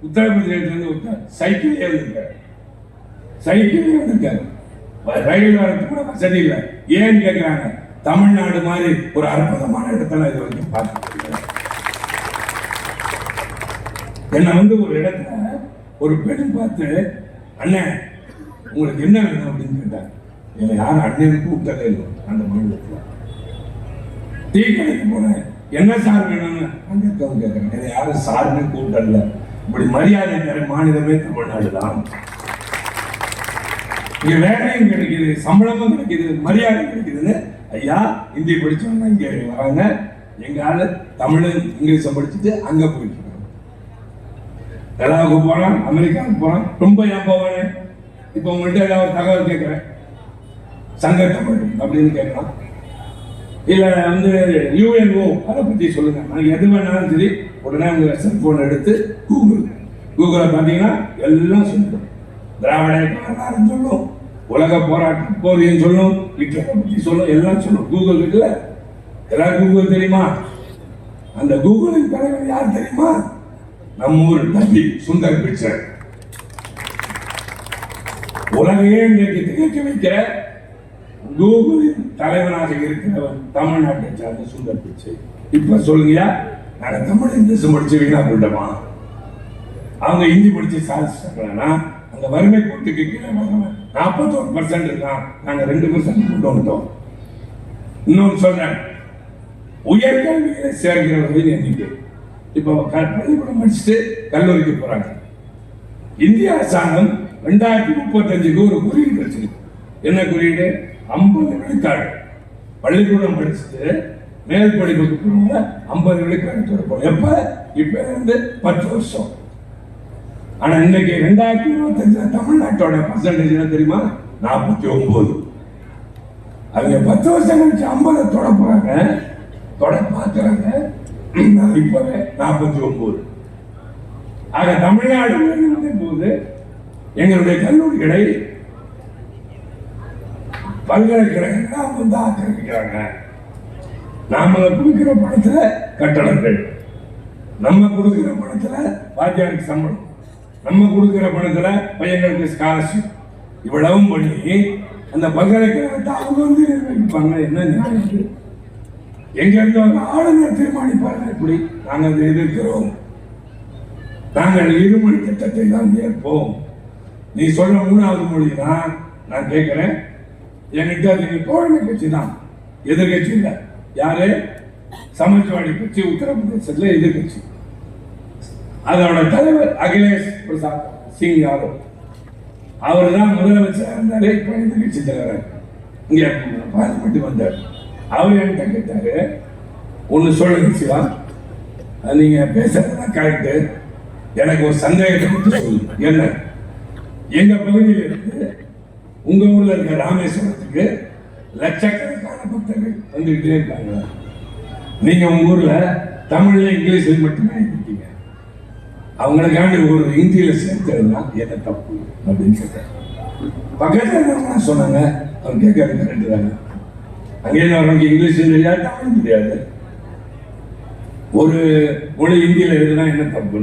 உத்தரப்பிரதேசத்துல சைக்கிளே வந்திருக்காரு, சைக்கிளே வந்திருக்காரு. ரயில் வரத்துக்கு கூட வசதி இல்லை. ஏன்னு கேட்கிறாங்க, தமிழ்நாடு மாதிரி ஒரு அற்புதமான இடத்துல இது வரைக்கும் பார்த்து. என்ன வந்து ஒரு இடத்துல ஒரு பெண் பார்த்து, அண்ணன் உங்களுக்கு என்ன வேணும் அப்படின்னு கேட்டாங்க. என்னை யாரும் அண்ணன் கூப்பிட்டதே இல்லை அந்த மாநிலத்தில். டீ கடைக்கு போனேன், என்ன சார் வேணும்னு அங்கே இருக்கவங்க கேட்குறேன். என்னை யாரும் சார்னு கூப்பிட்டதில்ல. இப்படி மரியாதை தர மாநிலமே தமிழ்நாடு தான். இங்க வேலையும் கிடைக்குது, சம்பளமும் கிடைக்குது, மரியாதை கிடைக்குதுன்னு ஐயா ஹிந்தி படிச்சவங்க இங்க வராங்க. எங்க ஆளு தமிழ் இங்கிலீஷை படிச்சுட்டு அங்க போயிட்டு இருக்காங்க. கனடாவுக்கு போறான், அமெரிக்காவுக்கு போறான். ரொம்ப ஏன் போவானே? இப்ப உங்கள்கிட்ட ஏதாவது தகவல் கேட்கிறேன், சங்க தமிழ் அப்படின்னு கேட்கலாம். இல்ல வந்து யூஎன்ஓ அதை பத்தி சொல்லுங்க, நான் எது வேணாலும் சரி உடனே உங்க செல்போன் எடுத்து கூகுள பாத்தீங்கன்னா எல்லாம் சொல்லிடும். திராவிட வரலாறு சொல்லும், உலக போராட்ட போதையும் சொல்லும், ஹிட்லரை பத்தி சொல்லும், எல்லாம் சொல்லும். கூகுள் இருக்குல்ல, எல்லாரும் கூகுள் தெரியுமா? அந்த கூகுளின் தலைவர் யார் தெரியுமா? நம்ம ஊர் தம்பி சுந்தர் பிச்சை. உலகையே இன்றைக்கு திகைக்க வைக்கிற கூகுளின் தலைவனாக இருக்கிறவன் தமிழ்நாட்டை சார்ந்த சுந்தர் பிச்சை. இப்ப சொல்லுங்க, நாங்க தமிழ் இங்கிலீஷ் படிச்சு வீணா போயிட்டோமா? அவங்க ஹிந்தி படிச்சு சாதிச்சிட்டாங்கன்னா அந்த வறுமை கோட்டுக்கு கீழே 41% இருக்கான், நாங்க 2% கொண்டு வந்துட்டோம். இன்னொன்னு சொல்றேன், உயர்கல்வியில சேர்க்கிறவர்களின் எண்ணிக்கை இப்போ பள்ளிக்கூடம் படிச்சுட்டு கல்லூரிக்கு போறாங்க. இந்திய அரசாங்கம் 2035க்கு ஒரு குறியீடு வச்சிருக்கு. என்ன குறியீடு? 50 விழுக்காடு பள்ளிக்கூடம் படிச்சுட்டு மேல் படிப்புக்கு போறவங்க 50 விழுக்காடு கொடுப்போம். எப்ப? இப்ப இருந்து 10 வருஷம். ஆனா இன்னைக்கு 2025 தமிழ்நாட்டோட பர்சன்டேஜ் என்ன தெரியுமா? 49. அவங்க 10 வருஷம் கழிச்சு 50 தொட போறாங்க, தொட பாக்குறாங்க. இப்பவே 49. ஆக தமிழ்நாடு போது எங்களுடைய கல்லூரிகளை பல்கலைக்கழகங்கள் வந்து ஆக்கிரமிக்கிறாங்க. நாம கொடுக்கிற பணத்துல கட்டடங்கள், நம்ம கொடுக்கிற பணத்துல வாத்தியாருக்கு சம்பளம், நம்ம கொடுக்கிற பணத்துல பையங்களுக்கு ஸ்காலர்ஷிப், இவ்வளவும் பண்ணி அந்த பல்கலைக்கழகத்தை அவங்க வந்து நிர்வகிப்பாங்க. என்ன நியாயம்? எங்க இருந்து ஆளுநர் தீர்மானிப்பாங்க. எப்படி? நாங்கள் அதை எதிர்க்கிறோம். நாங்கள் இருமொழி திட்டத்தை தான் ஏற்போம். நீ சொல்ற 3வது மொழி தான் நான் கேட்கிறேன். என்கிட்ட அது தோழமை கட்சி தான், எதிர்கட்சி இல்லை. யாரு? சமாஜ்வாடி கட்சி உத்தரப்பிரதேசத்துல எதிர்கட்சி. அதோட தலைவர் அகிலேஷ் பிரசாத் சிங் யாதவ், அவர் தான் முதலமைச்சர் இருந்தாரு. இப்ப எதிர்கட்சி தலைவர் இங்க பார்லிமெண்ட் வந்தார். அவர் என்கிட்ட கேட்டாரு, ஒன்னு சொல்லுங்க சிவா, நீங்க பேசுறதுதான் கரெக்டு, எனக்கு ஒரு சந்தேகத்தை மட்டும் சொல்லுங்க. என்ன? எங்க பகுதியில் இருக்கு உங்க ஊர்ல இருக்க ராமேஸ்வரத்துக்கு லட்சக்கணக்கான பக்தர்கள் வந்துகிட்டே இருக்காங்க. நீங்க உங்க ஊர்ல தமிழ்ல இங்கிலீஷ்ல மட்டுமே இருக்கீங்க. அவங்களுக்காண்டி ஒரு இந்தியில சேர்க்கிறதுனா என்ன தப்பு அப்படின்னு கேட்டாங்க. பக்கத்துல சொன்னாங்க, அவங்க கேட்கறது கரெக்ட் தாங்க. அங்கே அவங்களுக்கு இங்கிலீஷ் தெரியாது, தமிழ் தெரியாது. ஒரு மொழி இந்தியில எழுதுனா என்ன தப்பு?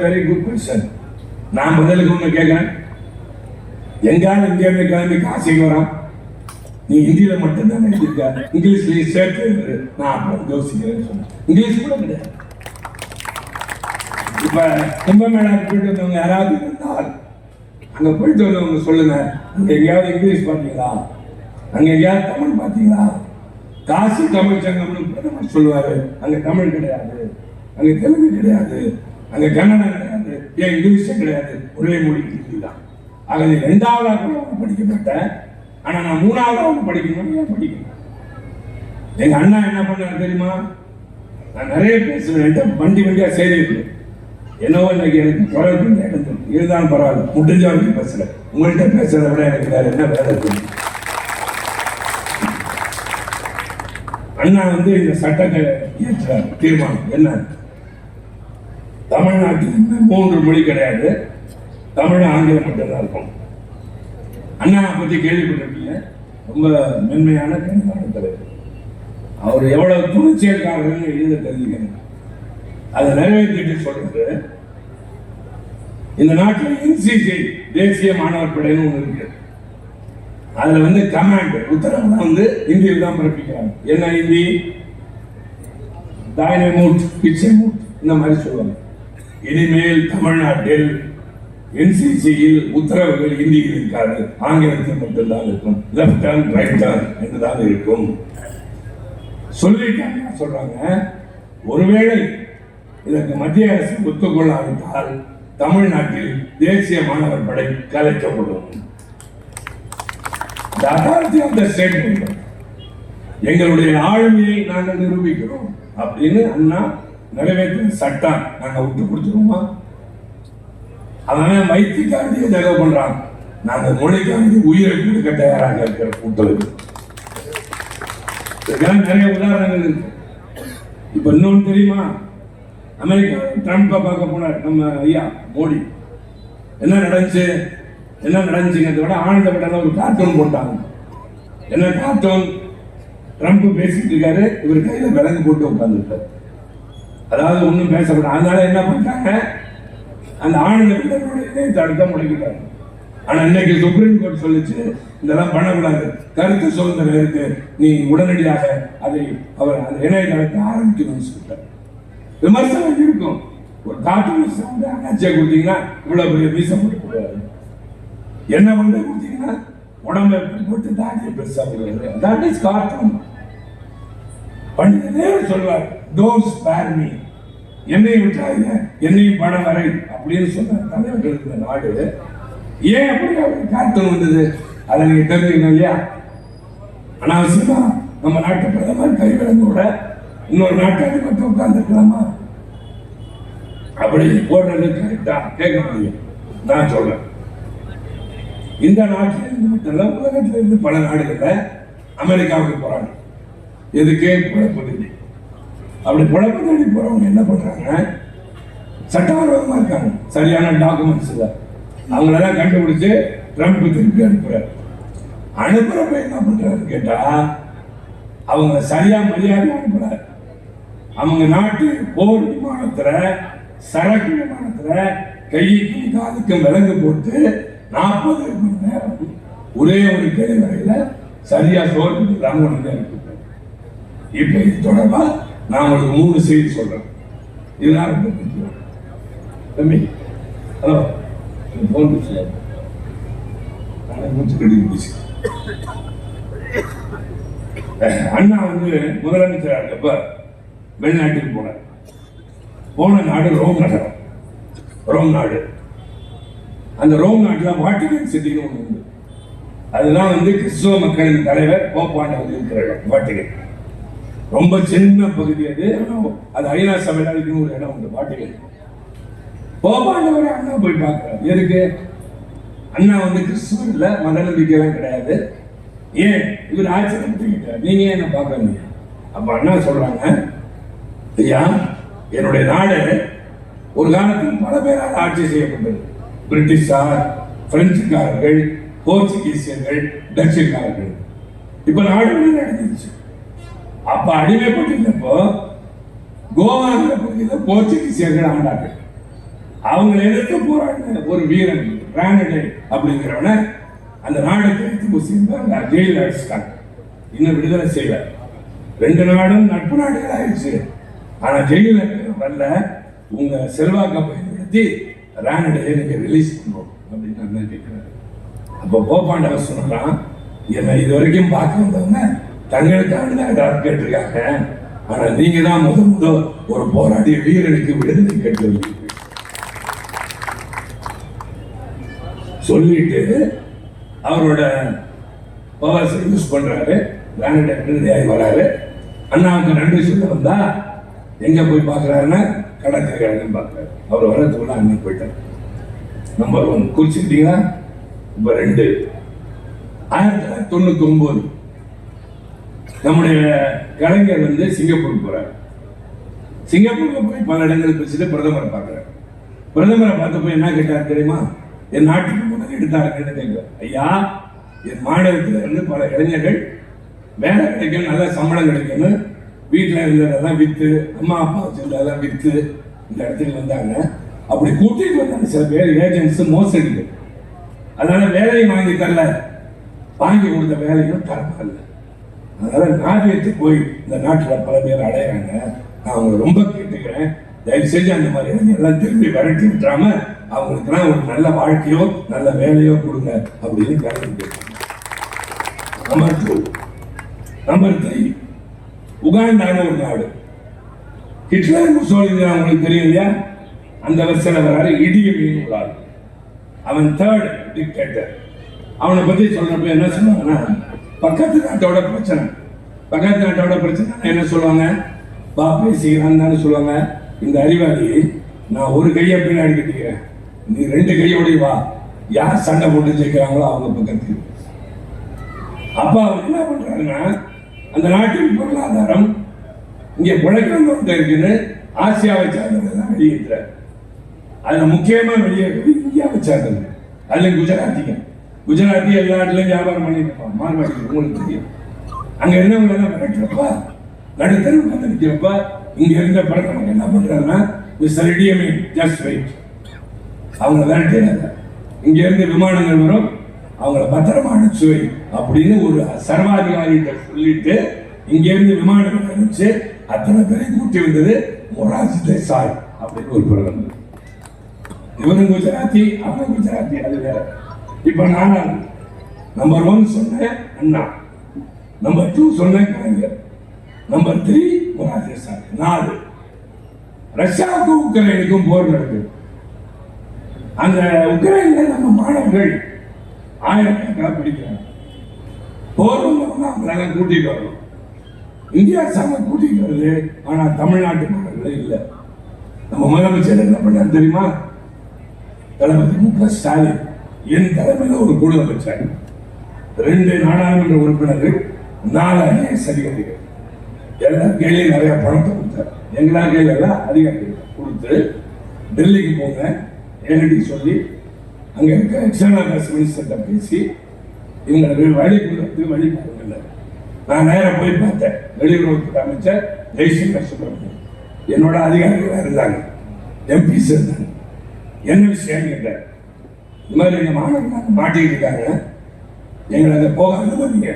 Very good question. நான் பதிலுக்கு ஒண்ணு கேட்கிறேன். எங்கால இங்க இருந்து கிளம்பி காசிக்கு வரான், நீ ஹிந்தியில மட்டும்தான் எழுதிருக்க, இங்கிலீஷ்லயே சேர்த்து நான் அப்புறம் யோசிக்கிறேன்னு சொன்னேன். இங்கிலீஷ் கூட கிடையாது. இப்ப கும்பமேளாவுக்கு போயிட்டு வந்தவங்க யாராவது இருந்தால் அங்க போயிட்டு வந்தவங்க சொல்லுங்க, அங்க எங்கேயாவது இங்கிலீஷ் பாத்தீங்களா? அங்க எங்கேயாவது தமிழ் பாத்தீங்களா? காசி தமிழ் சங்கம்னு பிரதமர் சொல்லுவாரு, அங்க தமிழ் கிடையாது, அங்க தெலுங்கு கிடையாது, அங்க கன்னடம் கிடையாது, ஏன் இங்கிலீஷ் கிடையாது, ஒரே மொழி ஹிந்தி தான். ஆக நீ 2வது படிக்கப்பட்ட, ஆனா நான் 3வது படிக்கணும். ஏன் படிக்கணும்? எங்க அண்ணா என்ன பண்ணாரு தெரியுமா? நான் நிறைய பேசுவேன், வண்டியா செய்தி என்னவோ இன்னைக்கு எனக்கு தொடர்பு இருந்தாலும் பரவாயில்ல, முடிஞ்ச வரைக்கும் பேசுறேன். உங்கள்கிட்ட பேசுறத விட எனக்கு வேற என்ன வேலை இருக்கு? அண்ணா வந்து இந்த சட்டத்தை ஏற்றார். தீர்மானம் என்ன? தமிழ்நாட்டில் 3 மொழி கிடையாது, தமிழ் ஆங்கிலம் மட்டும்தான் இருக்கும். அண்ணா பத்தி கேள்விப்பட்டிருக்கீங்க, ரொம்ப மென்மையான கனிவான தலைவர். அவர் எவ்வளவு துணிச்சல்காரர்கள் எழுத தெரிஞ்சுக்கணும். அதை நிறைவேற்றிட்டு சொல்றது, இந்த நாட்டில் என்சிசி தேசிய மாணவர் படைன்னு ஒண்ணு இருக்கு. அதுல வந்து கமாண்ட் உத்தரவு வந்து இந்தியில் தான் பிறப்பிக்கிறாங்க. என்ன ஹிந்தி? தாய்மை மூட், பிச்சை மூட், இந்த மாதிரி சொல்லுவாங்க. இனிமேல் தமிழ்நாட்டில் NCCயில் உத்தரவுகள் இந்தியில் இருக்காது, ஆங்கிலத்தில் மட்டும்தான் இருக்கும். லெஃப்ட் டர்ன் ரைட் டர்ன் என்றுதான் இருக்கும் சொல்லிட்டாங்க. சொல்றாங்க, ஒருவேளை இதற்கு மத்திய அரசு ஒத்துக்கொள்ளாவிட்டால் தமிழ்நாட்டில் தேசிய மாணவர் படை கலைக்கப்படும். எங்களுடைய ஆளுமையை நாங்கள் நிரூபிக்கிறோம் அப்படின்னு அண்ணா நிறைவேற்ற சட்டம் நாங்க விட்டு கொடுத்துருவோமா? அவன் வைத்தியக்காரடியை தகவல் பண்றான், நாங்க மொழிக்காண்டி உயிரை கொடுக்க தயாராக இருக்கிற கூட்டலுக்கு. நிறைய உதாரணங்கள் இருக்கு. இப்ப இன்னொன்னு தெரியுமா? அமெரிக்கா ட்ரம்ப்பை பார்க்க போனார் நம்ம ஐயா மோடி. என்ன நடந்துச்சுங்கிறத விட ஆனந்த விட ஒரு கார்ட்டூன் போட்டாங்க. என்ன கார்ட்டூன்? ட்ரம்ப் பேசிட்டு இருக்காரு, இவர் கையில விலங்கு போட்டு உட்கார்ந்துருக்காரு. அதாவது ஒன்றும் பேசப்பட. அதனால என்ன பண்ணிட்டாங்க, அந்த ஆனந்த விடனுடைய இணையத்தை அடுத்த முடக்கிட்டாங்க. ஆனா இன்னைக்கு சுப்ரீம் கோர்ட் சொல்லிச்சு, இதெல்லாம் பண்ணக்கூடாது, கருத்து சுதந்திரம் இருக்கு, நீ உடனடியாக அதை அவர் அந்த இணையதளத்தை ஆரம்பிக்கணும்னு சொல்லிட்டார். விமர்சனம் இருக்கும். ஒரு கார்ட்டூனிஸ்ட் வந்து அண்ணாச்சியை கொடுத்தீங்கன்னா இவ்வளவு பெரிய வீசம் போட்டு என்ன பண்ண கொடுத்தீங்கன்னா உடம்பை போட்டு தாடியை பெருசா போடுவாரு. That is cartoon. பண்டிதனே சொல்வார், டோன்ட் ஸ்பேர் மீ, என்னையும் விட்டாங்க, என்னையும் படம் வரை அப்படின்னு சொன்ன தலைவர்கள் இந்த நாடு. ஏன் அப்படி அவருக்கு கார்ட்டூன் வந்தது? அதை நீங்க தெரிஞ்சுக்கணும் இல்லையா? அனாவசியமா நம்ம நாட்டு பிரதமர் கைவிலங்கோட இன்னொரு நாட்டை மட்டும் உட்கார்ந்து இருக்கலாமா? அப்படி போடுறது கரெக்டா? கேட்க முடியும். நான் சொல்றேன், இந்த நாட்டில இருந்து மட்டும் உலகத்துல இருந்து பல நாடுகள்ல அமெரிக்காவுக்கு போறாங்க. எதுக்கு? குழப்ப தேடி. அப்படி குழப்ப தேடி போறவங்க என்ன பண்றாங்க, சட்டவிரோதமா இருக்காங்க, சரியான டாக்குமெண்ட்ஸ் இல்லை, அவங்களெல்லாம் கண்டுபிடிச்சு ட்ரம்ப் திருப்பி அனுப்புறாரு. அனுப்புறப்ப என்ன பண்றாரு கேட்டா, அவங்க சரியா மரியாதை அனுப்புறாரு. அவங்க நாட்டு போர் விமானத்துல, சரக்கு விமானத்துல கைக்கும் காலுக்கும் விலங்கு போட்டு 40 மணி நேரம் ஒரே ஒரு கழிவறையில சரியா சோறு இல்லாம அனுப்பிட்டாரு. இப்ப இது தொடர்பா நான் உங்களுக்கு 3 செய்தி சொல்றேன். இதுதான் ரொம்ப முக்கியம். தம்பி, ஹலோ, போன் பேசல, மூச்சு கட்டி பேசி. அண்ணா வந்து முதலமைச்சராக இருக்கப்ப வெளிநாட்டுக்கு போனார். போன நாடு ரோம் நகரம், ரோம் நாடு. அந்த ரோம் நாட்டில் வாட்டிகன் சிட்டின்னு ஒன்று உண்டு. அதுதான் வந்து கிறிஸ்துவ மக்களின் தலைவர் போப்பாண்டவர் இருக்கிற இடம் வாட்டிகன். ரொம்ப சின்ன பகுதி அது. அது ஐநா சபையில் ஒரு இடம் உண்டு வாட்டிகன். போப்பாண்டவரை அண்ணா போய் பார்க்கிறார். எதுக்கு? அண்ணா வந்து கிறிஸ்துவர் இல்லை, மத நம்பிக்கையெல்லாம் கிடையாது. ஏன் இவர் ஆச்சரியப்பட்டுக்கிட்டார், நீங்க என்ன பார்க்கறீங்க? அப்ப அண்ணா சொல்றாங்க, ஐயா, என்னுடைய நாடு ஒரு காலத்தில் பல பேரால் ஆட்சி செய்யப்பட்டது. பிரிட்டிஷார், பிரெஞ்சுக்காரர்கள், போர்ச்சுகீசியர்கள், டச்சுக்காரர்கள். இப்ப நாடு நடந்துச்சு. அப்ப அடிமைப்பட்டிருந்தப்போ கோவாங்கிற பகுதியில் போர்ச்சுகீசியர்கள் ஆண்டார்கள். அவங்க எதிர்த்து போராடின ஒரு வீரன் ரானடே அப்படிங்கிறவன அந்த நாடு ஜெயிலில் அடிச்சுட்டாங்க. இன்னும் விடுதலை செய்யல. 2 நாடும் நட்பு நாடுகள் ஆயிடுச்சு. ஆனா ஜெயிலில் வரல. உங்க செல்வாக்கை பயன்படுத்தி ரானடையை நீங்க ரிலீஸ் பண்ணுவோம் அப்படின்னு அண்ணன் கேட்கிறாரு. அப்போ போப்பாண்டவர் சொன்னான், என்னை இது வரைக்கும் பார்க்க வந்தவங்க தங்களுக்காக ஏதாவது கேட்டிருக்காங்க. ஆனா நீங்க தான் முதல் ஒரு போராடிய வீரனுக்கு விடுதலை கேட்டு சொல்லிட்டு அவரோட பவர்ஸை யூஸ் பண்றாரு. ரானடை விடுதலையாகி வராரு. அண்ணாவுக்கு நன்றி சொல்ல வந்தா எங்க போய் பார்க்கறாருன்னா கடற்கரை பார்க்கிறாரு. அவர் வரதுக்குள்ள அண்ணன் போயிட்டார். நம்பர் 1 குறிச்சுக்கிட்டீங்களா? நம்பர் 2, 1999 நம்முடைய கலைஞர் வந்து சிங்கப்பூர் போறார். சிங்கப்பூர்ல போய் பல இடங்கள் பேசிட்டு பிரதமரை பார்க்கிறார். பிரதமரை பார்த்து என்ன கேட்டார் தெரியுமா? என் நாட்டுக்கு முதல் எடுத்தாருன்னு கேட்கிறார். ஐயா, என் மாநிலத்தில் இருந்து பல இளைஞர்கள் வேலை கிடைக்கும், நல்ல சம்பளம் கிடைக்கும்னு வீட்டில் இருந்ததெல்லாம் விற்று, அம்மா அப்பா வச்சிருந்ததெல்லாம் விற்று இந்த இடத்துக்கு வந்தாங்க. அப்படி கூட்டிட்டு வந்தாங்க சில பேர் ஏஜென்ட்ஸ், மோசடிகள். அதனால வேலையும் வாங்கி தரல, வாங்கி கொடுத்த வேலையும் தரப்படல. அதனால நாட்டியத்து போய் இந்த நாட்டில் பல பேர் அடையிறாங்க. நான் அவங்க ரொம்ப கேட்டுக்கிறேன், தயவு செஞ்சு அந்த மாதிரி எல்லாம் திரும்பி விரட்டி விட்டுறாம அவங்களுக்குலாம் ஒரு நல்ல வாழ்க்கையோ நல்ல வேலையோ கொடுங்க அப்படின்னு கேட்டு. நம்பர் 2. நம்பர் 3, உகாண்டான ஒரு நாடு. ஹிட்லர் முசோலினி அவங்களுக்கு தெரியும் இல்லையா? அந்த வருஷத்துல வராரு இடியமையும் உள்ளார். அவன் 3rd டிக்டேட்டர். அவனை பத்தி சொல்றப்ப என்ன சொல்லுவாங்கன்னா, பக்கத்து நாட்டோட பிரச்சனை என்ன சொல்லுவாங்க, பா பேசிக்கிறான்னு தானே சொல்லுவாங்க. இந்த அறிவாளி, நான் ஒரு கையை பின்னாடி கட்டிக்கிறேன், நீ 2 கையோடய வா, யார் சண்டை போட்டு ஜெயிக்கிறாங்களோ அவங்க பக்கத்துக்கு. அப்ப அவர் என்ன பண்றாருன்னா, அந்த நாட்டின் பொருளாதாரம் இங்க புழக்கம் இருக்குன்னு ஆசியாவை சார்ந்தவர்கள் தான் வெளியேற்றார். அதுல முக்கியமா வெளியேறது இந்தியாவை சார்ந்தது. அதுல குஜராத்தி எல்லா நாட்டிலையும் வியாபாரம் பண்ணிட்டு இருப்பான். மார்வாடி உங்களுக்கு தெரியும். அங்க இருந்தவங்க எல்லாம் விரட்டுறப்ப, நடுத்தர வந்து நிற்கிறப்ப இங்க இருந்த பழக்கம் என்ன பண்றாருன்னா, மிஸ்டர் இடியமே ஜஸ்ட் வெயிட், அவங்க விரட்டினாங்க. இங்க இருந்து விமானங்கள் வரும், அவங்கள பத்திரமா அனுப்பிச்சு வை அப்படின்னு ஒரு சர்வாதிகாரிகிட்ட சொல்லிட்டு இங்க இருந்து விமானங்கள் அனுப்பிச்சு அத்தனை பேரையும் கூட்டி வந்தது மொரார்ஜி தேசாய் அப்படின்னு ஒரு பிரதமர். இவரும் குஜராத்தி, அவங்க குஜராத்தி, அது வேற. இப்ப நான் நம்பர் 1 சொன்னேன் அண்ணா, நம்பர் 2 சொன்னேன் கலைஞர், நம்பர் 3 மொரார்ஜி தேசாய். 4, ரஷ்யாவுக்கும் உக்ரைனுக்கும் போர் நடக்குது. அந்த உக்ரைன்ல நம்ம மாணவர்கள் ஆயிரக்கணக்காக படிக்கிறாங்க. போர் வந்தவங்க அவங்கள கூட்டிட்டு வரணும். இந்தியா அரசாங்க கூட்டிட்டு வருது, ஆனா தமிழ்நாட்டு மாணவர்களே இல்லை. நம்ம முதலமைச்சர் என்ன பண்ணார் தெரியுமா? தளபதி மு.க. ஸ்டாலின் என் தலைமையில் ஒரு குழு அமைச்சார். 2 நாடாளுமன்ற உறுப்பினர்கள், 4 IAS அதிகாரிகள், எல்லா கையிலையும் நிறைய பணத்தை கொடுத்தார். எங்களா கையில எல்லாம் அதிகாரிகள் கொடுத்து டெல்லிக்கு போங்க என்கிட்ட சொல்லி, அங்க இருக்க எக்ஸ்டர்னல் அஃபேர்ஸ் மினிஸ்டர்கிட்ட பேசி இவங்களுக்கு வழி பாருங்க. நான் நேரம் போய் பார்த்தேன். வெளியுறவுத்துறை அமைச்சர் ஜெய்சங்கர் சுப்பிரமணியன், என்னோட அதிகாரிகள் இருந்தாங்க, எம்பிஸ் இருந்தாங்க. என்ன விஷயம் கேட்டார், இந்த மாதிரி எங்க மாணவர்கள் மாட்டிக்கிட்டு இருக்காங்க, எங்களை அதை போக அனுமதிங்க,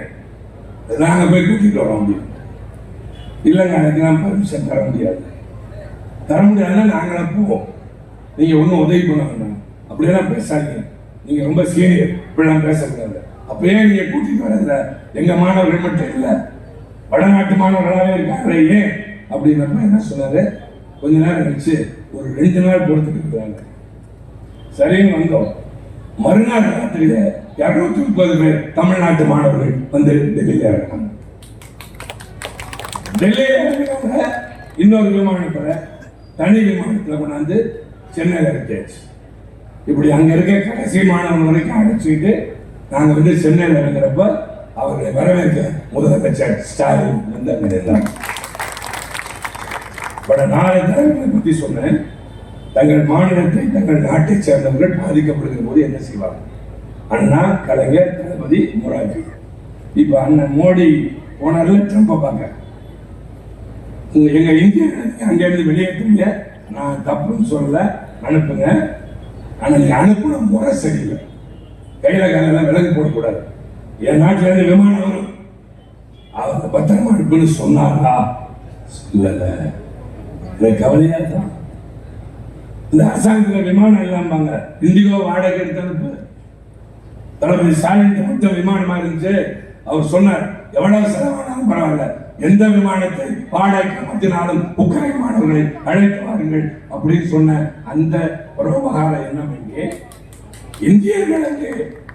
நாங்க போய் கூட்டிட்டு வரோம் அப்படின்னு. இல்லைங்க, அதுக்கெல்லாம் பர்மிஷன் தர முடியாதுன்னா நாங்களாம் போவோம், நீங்க ஒன்றும் உதவி பண்ண வேண்டாம், அப்படியெல்லாம் பேசாதீங்க, நீங்க ரொம்ப சீனியர், இப்படிலாம் பேசக்கூடாது. அப்பயே நீங்க கூட்டிட்டு வரல, எங்க மாணவர்கள் மட்டும் இல்லை, வடநாட்டு மாணவர்களாவே இருக்காங்களே ஏன் அப்படின்னப்ப என்ன சொன்னாரு, கொஞ்ச நேரம் கழிச்சு ஒரு 2 நாள் பொறுத்துட்டு இருக்கிறாங்க. சரின்னு வந்தோம். மறுநாள் ராத்திரியில 230 பேர் தமிழ்நாட்டு மாணவர்கள் வந்து டெல்லியில இறங்கினாங்க. டெல்லியில இறங்கினவங்க இன்னொரு விமானத்துல தனி விமானத்துல கொண்டாந்து சென்னையில இறக்கியாச்சு. இப்படி அங்க இருக்க கடைசி மாணவன் வரைக்கும் அழைச்சிட்டு நாங்க வந்து சென்னையில் இறங்குறப்ப அவர்களை வரவேற்க முதலமைச்சர் ஸ்டாலின் வந்து அங்க இருந்தார். பல 4 தலைவர்களை பத்தி சொன்னேன். தங்கள் மாநிலத்தை, தங்கள் நாட்டை சேர்ந்தவர்கள் பாதிக்கப்படுகிற போது என்ன செய்வாங்க? அண்ணா, கலைஞர், தளபதி, மொரார்ஜி. இப்ப அண்ணன் மோடி போனார்ல ட்ரம்ப பார்க்க, எங்க இந்தியர்களுக்கு அங்கிருந்து வெளியேற்றுங்க, நான் தப்புன்னு சொல்லல, அனுப்புங்க. ஆனா நீ அனுப்புன முறை சரியில்லை, கையில காலெல்லாம் விலங்கு போடக்கூடாது. என் நாட்டில இருந்து விமானம் வரும், அவங்க பத்திரமா அனுப்புன்னு சொன்னாரா? இல்ல, கவலையா தான். இந்த அரசாங்கத்துல விமானம் இல்லாம இண்டிகோ வாடகை எடுத்து அனுப்பு. தளபதி ஸ்டாலின் மட்டும் விமானமா இருந்துச்சு. அவர் சொன்னார், எவ்வளவு செலவானாலும் பரவாயில்ல, எந்த விமானத்தை வாடகைக்கு மாற்றினாலும் உக்ரைன் மாணவர்களை அழைத்து வாருங்கள் அப்படின்னு சொன்ன அந்த பரோபகார எண்ணம் இங்கே இந்தியர்களுக்கு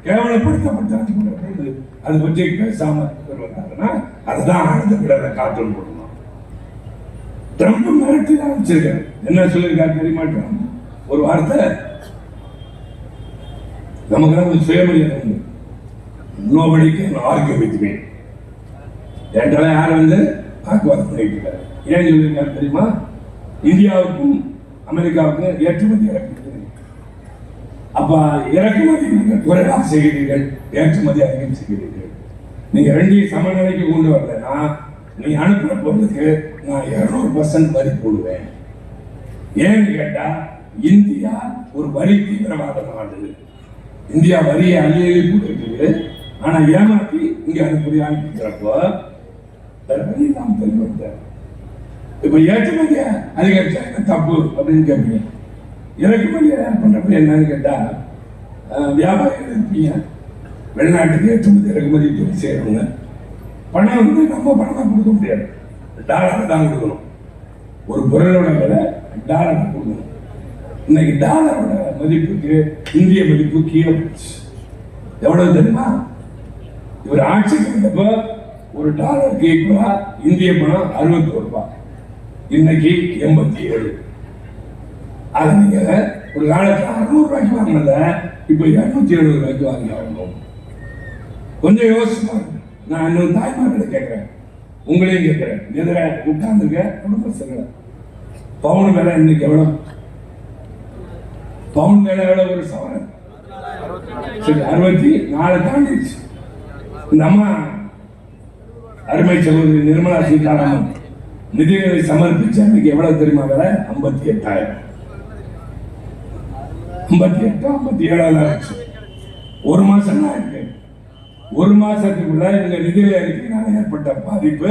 கேவலப்படுத்தப்பட்டு அது பற்றி பேசாம வருவதாங்கன்னா அதுதான் ஆனந்த விடலை காற்றல் போடணும். ட்ரம்ப் மிரட்டி ஆரம்பிச்சிருக்காரு. என்ன சொல்லியிருக்காரு தெரியுமா? ட்ரம்ப் ஒரு வார்த்தை, நமக்கு சுயமரியாதை உண்டு, nobody can argue with me. என்கிட்ட யார் வந்து வாக்குவாதம் பண்ணிட்டு இருக்காரு. ஏன் சொல்லியிருக்காரு தெரியுமா? இந்தியாவுக்கும் அமெரிக்காவுக்கும் ஏற்றுமதி இறக்குமதி. அப்ப இறக்குமதி குறைவாக செய்கிறீர்கள், ஏற்றுமதி அதிகம் செய்கிறீர்கள். நீங்க 2 சமநிலைக்கு கொண்டு வரலன்னா நீ அனுப்புற பொருளுக்கு நான் 200% வரி போடுவேன். ஏன்னு கேட்டா, இந்தியா ஒரு வரி தீவிரவாத நாடு. இந்தியா வரியை அள்ளி போட்டு, ஆனா ஏமாற்றி இங்க அனுப்பி அனுப்பிக்கிறப்போ நாம் தெளிவுபடுத்த. இப்ப ஏற்றுமதிய அதிகரிச்சா தப்பு அப்படின்னு கேட்பீங்க. இறக்குமதி பண்றப்ப என்னன்னு கேட்டா வியாபாரிகள் இருப்பீங்க, வெளிநாட்டுக்கு ஏற்றுமதி இறக்குமதி செய்யறவங்க. பணம் வந்து நம்ம பணமாக கொடுக்க முடியாது, டாலர் தான் கொடுக்கணும். ஒரு பொருளோட விலை டாலர் கொடுக்கணும். இன்னைக்கு டாலரோட மதிப்புக்கு இந்திய மதிப்பு கீழே போச்சு. எவ்வளவு தெரியுமா? இவர் ஆட்சிக்கு வந்தப்போ ஒரு டாலருக்கு ஈக்குவலா இந்திய பணம் 61 ரூபாய், இன்னைக்கு 87. அது நீங்க ஒரு காலத்துல 600 ரூபாய்க்கு வாங்கினத இப்ப 270 ரூபாய்க்கு வாங்கி ஆகணும். கொஞ்சம் யோசிச்சு பாருங்க. நான் இன்னும் தாய்மார்களை கேட்கிறேன், உங்களையும் கேட்கிறேன், எதிர உட்கார்ந்துருக்க குடும்பத்தில் பவுன் விலை இன்னைக்கு எவ்வளவு? பவுன் விலை எவ்வளவு? ஒரு சவரன் 64 தாண்டிடுச்சு. இந்த அம்மா அருமை சகோதரி நிர்மலா சீதாராமன் நிதிகளை சமர்ப்பிச்ச அன்னைக்கு எவ்வளவு தெரியுமா விலை? 58,000. 58, 57 ஒரு மாசம் தான் இருக்கு. ஒரு மாசத்துக்குள்ள இந்த நிதியில இருக்கிறனால ஏற்பட்ட பாதிப்பு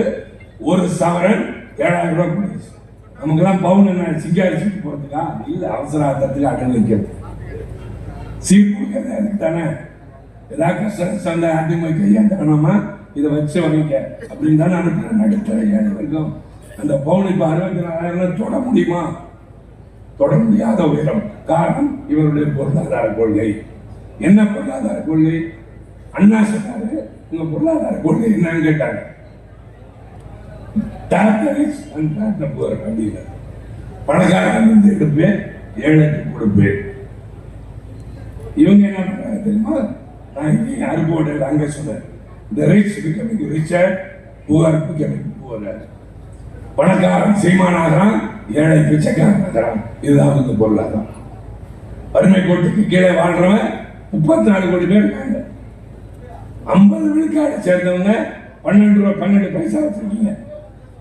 ஒரு சவரன் 7,000 ரூபாய் போயிடுச்சு. நமக்கெல்லாம் பவுன் என்ன சிங்காரி சீட்டு போறதுக்கா? இல்ல, அவசர ஆத்தத்துக்கு அட்டன் வைக்கிறது. சீட் கொடுக்கறது அதுக்கு தானே. ஏதாவது கஷ்டம் அந்த அதிமுக கையாண்டமா இதை வச்சு வாங்கிக்க அப்படின்னு தானே அனுப்புறேன். நடுத்தர ஏழை வரைக்கும் அந்த பவுன் இப்ப 64,000 தொட முடியுமா? தொட முடியாத உயரம். காரணம் இவருடைய பொருளாதார கொள்கை. என்ன பொருளாதார கொள்கை? அண்ணா சொன்னாரு, உங்க பொருளாதார கொள்கை என்னன்னு கேட்டாங்க. பணக்காரன் வந்து எடுப்பேன், ஏழைக்கு கொடுப்பேன். இவங்க என்ன பண்றாங்க தெரியுமா? நான் இங்கே அறுபோடு அங்க சொன்னேன், இந்த rich becoming richer, poor becoming poorer. பணக்காரன் சீமானாகிறான், ஏழை பிச்சைக்காரன். இதுதான் வந்து பொருளாதாரம். வறுமை கோட்டுக்கு கீழே வாழ்றவன் 34 கோடி பேர் இருக்காங்க. 50 விழுக்காடு சேர்ந்தவங்க 12 ரூபாய் 12 பைசா வச்சிருக்கீங்க.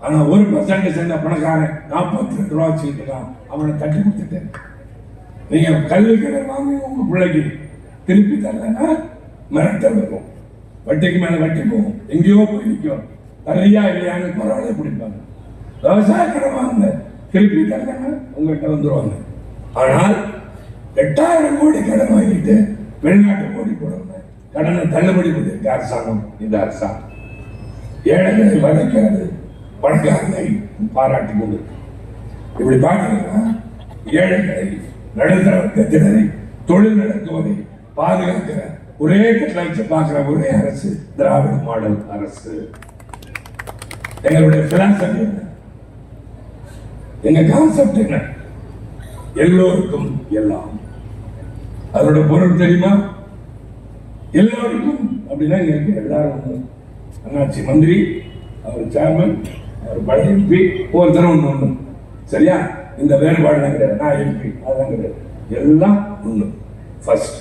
ஆனா 1% சேர்ந்த பணக்காரன் 42 ரூபா வச்சுக்கிட்டு அவனை தட்டி கொடுத்துட்டேன். நீங்க கல்வி கடன் வாங்கி உங்க பிள்ளைக்கு திருப்பி தரலன்னா மிரட்டல் இருக்கும். வட்டிக்கு மேல வட்டி போகும், எங்கேயோ போய் நிற்கும். தரையா இல்லையான்னு பரவாயில்ல பிடிப்பாங்க. விவசாய கடன் வாங்க திருப்பி தரலன்னா உங்ககிட்ட வந்துருவாங்க. ஆனால் 8,000 கோடி கடன் வாங்கிட்டு வெளிநாட்டு கோடி போடுவாங்க. கடனை தள்ளுபடி பண்ணிருக்கு அரசாங்கம். இந்த அரசாங்கம் ஏழைகளை வதைக்கிறது, பணக்காரனை பாராட்டி கொண்டு. இப்படி பார்த்தீங்கன்னா ஏழைகளை, நடுத்தர வர்க்கத்தினரை, தொழில் நடத்துவதை பாதுகாக்கிற ஒரே கட்டளை வச்சு பார்க்கிற ஒரே அரசு திராவிட மாடல் அரசு. எங்களுடைய பிலாசபி என்ன? எங்க கான்செப்ட் என்ன? எல்லோருக்கும் எல்லாம். அதோட பொருள் தெரியுமா? எல்லோருக்கும் அப்படின்னா இங்க இருக்க எல்லாரும் அண்ணாச்சி மந்திரி, அவர் சேர்மன், அவர் பழைய எம்பி, ஒவ்வொருத்தரும் ஒண்ணு. சரியா? இந்த வேறுபாடுலாம் கிடையாது. நான் எம்பி அதெல்லாம் கிடையாது, எல்லாம் ஒண்ணு. ஃபர்ஸ்ட்.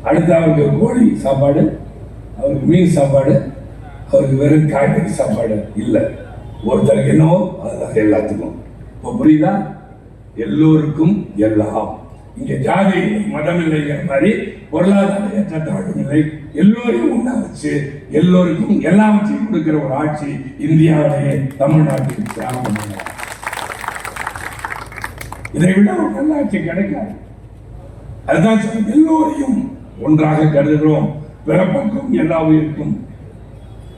அடுத்து அவருக்கு கோழி சாப்பாடு, அவருக்கு மீன் சாப்பாடு, அவருக்கு வெறும் காய்கறி சாப்பாடு இல்லை. ஒருத்தருக்கு என்னவோ அதுதான் எல்லாத்துக்கும். இப்போ புரியுதா? எல்லோருக்கும் எல்லாம். இங்க ஜாதி இல்லை, மதம் இல்லைங்கிற மாதிரி பொருளாதார ஏற்றத்தாழ்வும் இல்லை. எல்லோரையும் ஒண்ணா வச்சு எல்லோருக்கும் எல்லாவற்றையும் கொடுக்கிற ஒரு ஆட்சி இந்தியாவிலேயே தமிழ்நாட்டில் ஆரம்பம். இதை விட ஒரு நல்ல ஆட்சி கிடைக்காது. அதுதான் எல்லோரையும் ஒன்றாக கருதுகிறோம். பிறப்புக்கும் எல்லா உயிருக்கும்.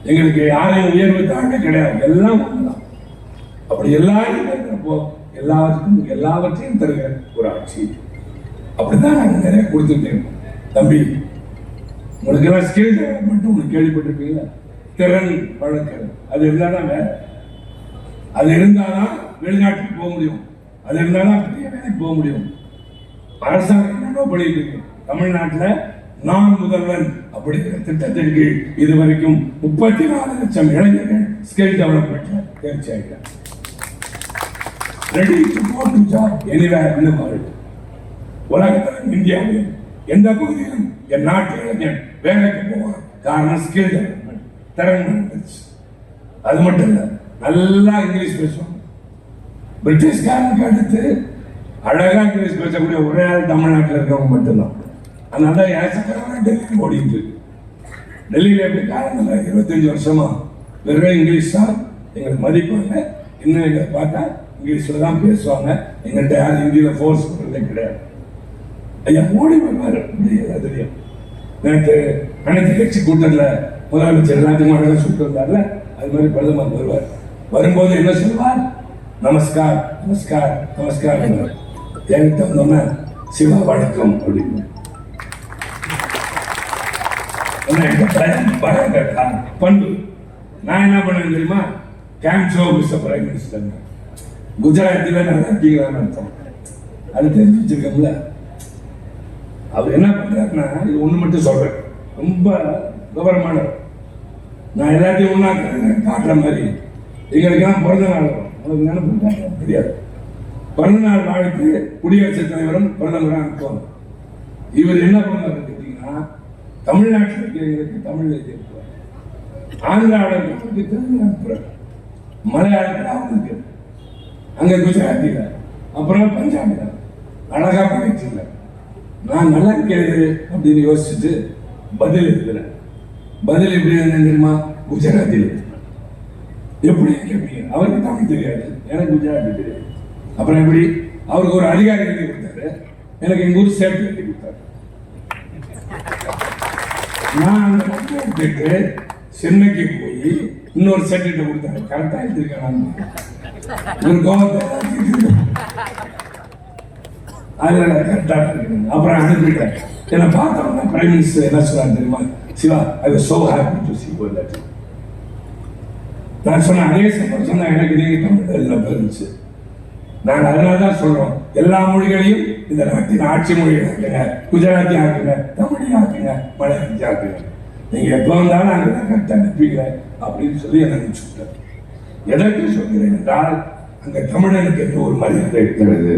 எங்களுக்கு யாரையும் உயர்வு தாழ்வு கிடையாது, எல்லாம் ஒன்றுதான். அப்படி எல்லாரும் இருக்கிறப்போ எல்லாருக்கும் எல்லாவற்றையும் தருகிற ஒரு ஆட்சி. அப்படிதான் நாங்கள் நிறைய கொடுத்துட்டேன். தம்பி, உங்களுக்கு எல்லாம் ஸ்கில் டெவலப்மெண்ட் உங்களுக்கு கேள்விப்பட்டிருப்பீங்க. திறன் வளர்க்கிறது அது இருந்தாதான் வேலை. அது இருந்தாதான் வெளிநாட்டுக்கு போக முடியும். அது இருந்தாதான் பெரிய வேலைக்கு போக முடியும். அரசாங்கம் என்னென்ன பண்ணிட்டு இருக்கு. தமிழ்நாட்டில் நான் முதல்வன் அப்படிங்கிற திட்டத்திற்கு இதுவரைக்கும் 34 லட்சம் இளைஞர்கள் ஸ்கில் டெவலப்மெண்ட்ல தேர்ச்சி ஆகிட்டார். Ready to go to job anywhere in the world. உலகத்தில் இந்தியாவில் எந்த பகுதியிலும் என் நாட்டு இளைஞன் வேலைக்கு போவான். காரணம் ஸ்கில் டெவலப்மெண்ட், திறன் வந்துச்சு. அது மட்டும் இல்லை, நல்லா இங்கிலீஷ் பேசுவாங்க. பிரிட்டிஷ்காரனுக்கு அடுத்து அழகா இங்கிலீஷ் பேசக்கூடிய ஒரே ஆள் தமிழ்நாட்டில் இருக்கவங்க மட்டும்தான். அதனால ஏசக்கரவா டெல்லிக்கு ஓடிட்டு இருக்கு. டெல்லியில் எப்படி காரணம் 25 வருஷமா வெறும் இங்கிலீஷ் தான் எங்களுக்கு மதிப்பாங்க. இன்னும் எங்களை பார்த்தா இங்கிலீஷ்ல தான் பேசுவாங்க. எங்கள்கிட்ட யாரும் ஹிந்தியில் ஃபோர்ஸ் பண்ணுறது போட்டதே கிடையாது. ஐயா மோடி வருவார் தெரியும். நேற்று அனைத்து கட்சி கூட்டத்தில் முதலமைச்சர் எல்லாத்துக்கும் அழகாக சொல்லிட்டு வந்தார்ல, அது மாதிரி பிரதமர் வருவார். வரும்போது என்ன சொல்வார்? நமஸ்கார் நமஸ்கார் நமஸ்கார். என்கிட்ட வந்தோம்னா சிவா வணக்கம் அப்படின்னு பயம் கேட்டா பண்பு. நான் என்ன பண்ணேன் தெரியுமா? Kem Chho mister prime minister. குஜராத்தில் நல்லா இருக்கீங்களான்னு அர்த்தம். அது தெரிஞ்சு வச்சிருக்கோம்ல. அவர் என்ன பண்றாருன்னா, இது ஒண்ணு மட்டும் சொல்றேன், ரொம்ப விவரமானவர். நான் எல்லாத்தையும் ஒண்ணா காட்டுற மாதிரி எங்களுக்கெல்லாம் பிறந்த நாள் உங்களுக்கு நினைப்பு தெரியாது. பிறந்த நாள் வாழ்த்து குடியரசுத் தலைவரும் பிரதமராக அனுப்புவாங்க. இவர் என்ன பண்ணாரு கேட்டீங்கன்னா, தமிழ்நாட்டில் இருக்கிறவங்களுக்கு தமிழ் எழுதியிருப்பார், ஆந்திராவில் தெலுங்கு அனுப்புறாரு, மலையாளத்தில் அவங்களுக்கு, அங்க குஜராத்தில, அப்புறம் பஞ்சாபில் அழகா பண்ணிட்டு. நான் நல்லா இருக்கிறது அப்படின்னு யோசிச்சுட்டு பதில் எழுதுறேன். பதில் எப்படி தெரியுமா? குஜராத்தில். எப்படி கேட்பீங்க? அவருக்கு தமிழ் தெரியாது, எனக்கு குஜராத்தி தெரியாது. அப்புறம் எப்படி? அவருக்கு ஒரு அதிகாரி எழுதி கொடுத்தாரு, எனக்கு எங்க ஊர் சேர்த்து எழுதி கொடுத்தாரு. நான் அந்த கேட்டு சென்னைக்கு போய் இன்னொரு செட்டிட்ட கொடுத்தாரு. கரெக்டா எழுதிருக்கேன். ஒரு கோபத்தை அதனால கரெக்டா இருக்கு. அப்புறம் அனுப்பிட்டேன். என்னை பார்த்தோம்னா பிரைம் மினிஸ்டர் என்ன சொல்றாரு தெரியுமா? Siva, I was so happy to see you that. நான் சொன்ன அதே சம்பவம் சொன்னா எனக்கு நீங்க தமிழ் எழுதின இருந்துச்சு. நாங்கள் அதனால தான் சொல்றோம், எல்லா மொழிகளையும் இந்த நாட்டின் ஆட்சி மொழிகள் ஆக்குங்க, குஜராத்தி ஆக்குங்க, தமிழி ஆக்குங்க, மலையாளி ஆக்குங்க. நீங்க எப்போ வந்தாலும் அங்கே தான் கரெக்டாக அனுப்பிங்க அப்படின்னு சொல்லி என்னை அனுப்பிச்சுட்டார். எதற்கு சொல்கிறேன் என்றால், அங்க தமிழனுக்கு என்று ஒரு மரியாதை இருக்கிறது.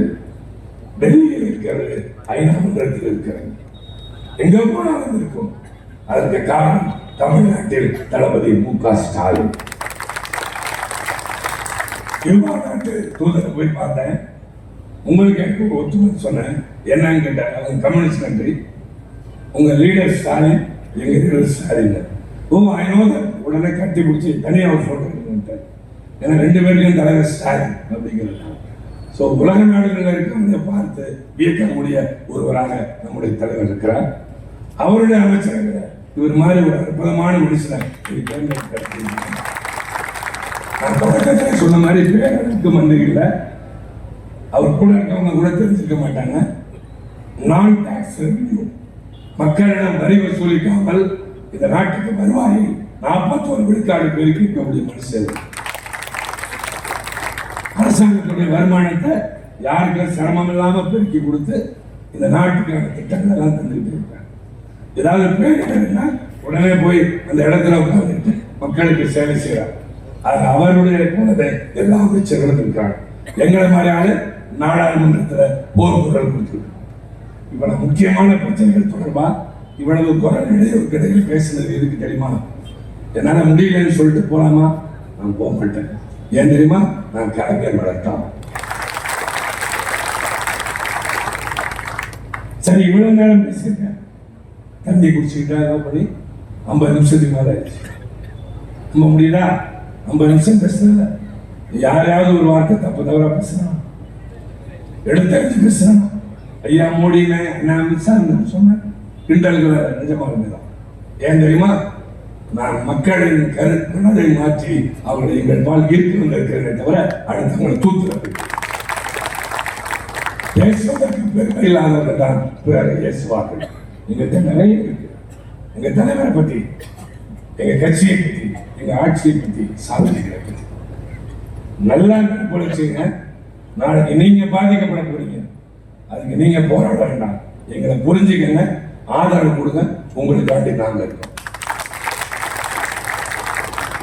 டெல்லியில் இருக்கிறது, ஐநா மன்றத்தில் இருக்கிறது, எங்க போனாலும் இருக்கும். அதற்கு காரணம் தமிழ்நாட்டில் தளபதி மு.க. ஸ்டாலின். நாட்டு தூதரை போய் பார்த்தேன். உங்களுக்கு எனக்கு ஒரு ஒத்துமை சொன்னேன். என்னன்னு கேட்டேன். அவங்க கம்யூனிஸ்ட் கண்ட்ரி, உங்க லீடர் ஸ்டாலின், எங்க லீடர் ஸ்டாலின். ஓ ஐநோத உடனே கட்டி பிடிச்சி தனியாக ஒரு போட்டோ எடுத்துட்டேன். ஏன்னா ரெண்டு பேருக்கும் தலைவர் ஸ்டாலின் அப்படிங்கிறது. ஸோ உலக நாடுகளில் இருக்கிறவங்க பார்த்து வியக்கக்கூடிய ஒருவராக நம்முடைய தலைவர் இருக்கிறார். அவருடைய அமைச்சரவை இவர் மாதிரி ஒரு அற்புதமான மனுஷனை நான் தொடக்கத்தில் சொன்ன மாதிரி பேருக்கு மந்திரியில் அவர் கூட இருக்கவங்க கூட தெரிஞ்சுக்க மாட்டாங்க. நான் டாக்ஸ் ரெவென்யூ, மக்களிடம் வரி வசூலிக்காமல் இந்த நாட்டுக்கு வருவாயில் 41 விழுக்காடு பேருக்கு இருக்கக்கூடிய மனுஷன். அரசாங்கத்துடைய வருமானத்தை யாருக்கும் சிரமம் இல்லாம பெருக்கி கொடுத்து இந்த நாட்டுக்கான திட்டங்கள் எல்லாம் தந்துட்டு இருக்காங்க. ஏதாவது பேருன்னா உடனே போய் அந்த இடத்துல உட்கார்ந்துட்டு மக்களுக்கு சேவை செய்யறாங்க. அது அவருடைய போலவே எல்லா அமைச்சர்களும் இருக்காங்க. எங்களை மாதிரி ஆளு நாடாளுமன்றத்தில் போர் குரல் கொடுத்துருக்கோம். இவ்வளவு முக்கியமான பிரச்சனைகள் தொடர்பா இவ்வளவு குரல் இடையில் பேசுனது எதுக்கு தெரியுமா? என்னால முடியலன்னு சொல்லிட்டு போலாமா? நான் போக மாட்டேன். ஏன் தெரியுமா? நான் கலைஞர் வளர்த்தான். சரி, இவ்வளவு நேரம் பேசியிருக்கேன். தண்ணி குடிச்சுக்கிட்டா பண்ணி 50 நிமிஷத்துக்கு மேல ஆயிடுச்சு. நம்ம முடியுதா? 50 நிமிஷம் பேசுறதில்ல. யாரையாவது ஒரு வார்த்தை தப்பு தவறா பேசுறான், எடுத்தறிஞ்சு பேசுறான். ஐயா மோடி நான் சொன்னேன், கிண்டல்களை நிஜமாக இருந்ததான். ஏன் தெரியுமா? நான் மக்களின் மனதை மாற்றி அவர்களை எங்கள் பால் ஈர்த்து வந்திருக்கிறேனே தவிர அடுத்தவங்களை தூத்துறது பேசுவதற்கு பெருமை இல்லாதவர்கள் தான் பிறரை பேசுவார்கள். எங்க நிறைய இருக்கு. எங்க தலைவரை பத்தி, எங்க கட்சியை பத்தி, எங்க ஆட்சியை பத்தி, சாதனைகளை பத்தி நல்லா பொழைச்சுங்க. நாளைக்கு நீங்க பாதிக்கப்பட போறீங்க, அதுக்கு நீங்க போராட வேண்டாம். எங்களை புரிஞ்சுக்கங்க, ஆதரவு கொடுங்க. உங்களுக்காண்டி நாங்க இருக்கோம்.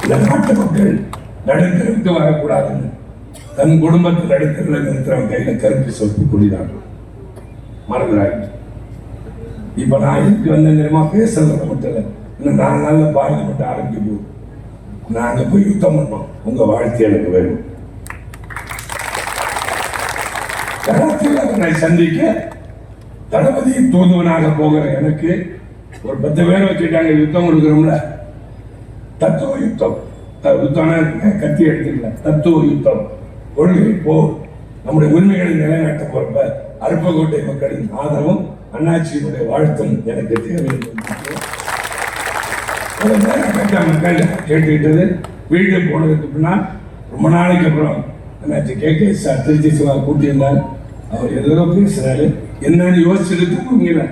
இந்த நாட்டு மக்கள் நடுத்தருக்கு வரக்கூடாதுன்னு தன் குடும்பத்தில் நடுத்தரில் நிறுத்துறவங்க கையில கருப்பு சொத்து குடிதாங்க. மறந்துடாங்க. இப்ப நான் இதுக்கு வந்து தெரியுமா பேசுறது மட்டும் இல்லை, இன்னும் 4 நாள்ல பார்லிமெண்ட் ஆரம்பிக்க போகுது. நான் அங்க போய் யுத்தம் பண்ணோம். உங்க வாழ்க்கை எனக்கு வேணும். அவரை சந்திக்க தளபதி தூதுவனாக போகிற எனக்கு ஒரு 10 பேர் வச்சுட்டாங்க. யுத்தம் கொடுக்குறோம்ல, தத்துவ யுத்தம். யுத்தம்னா கத்தி எடுத்துக்கல, தத்துவ யுத்தம், கொள்கை போர், நம்முடைய உரிமைகளை நிலைநாட்ட போறப்ப அருப்புக்கோட்டை மக்களின் ஆதரவும் அண்ணாச்சியினுடைய வாழ்த்தும் எனக்கு தேவை. மக்கள் கேட்டுக்கிட்டது வீடு போனதுக்கு பின்னால் ரொம்ப நாளைக்கு அப்புறம் அண்ணாச்சி KK திருச்சி சிவா கூட்டியிருந்தார். அவர் எதோ பேசுறாரு, என்னன்னு யோசிச்சுட்டு தூங்குங்க.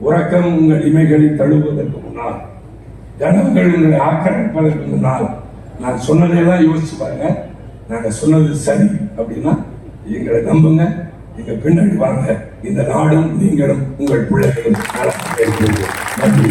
உறக்கம் உங்கள் இமைகளை தழுவதற்கு முன்னால், கனவுகள் உங்களை ஆக்கிரமிப்பதற்கு முன்னால் நான் சொன்னதையெல்லாம் யோசிச்சு பாருங்க. நாங்க சொன்னது சரி அப்படின்னா எங்களை நம்புங்க, எங்க பின்னாடி வாங்க. இந்த நாடும் நீங்களும் உங்கள் பிள்ளைகளும் நன்றி.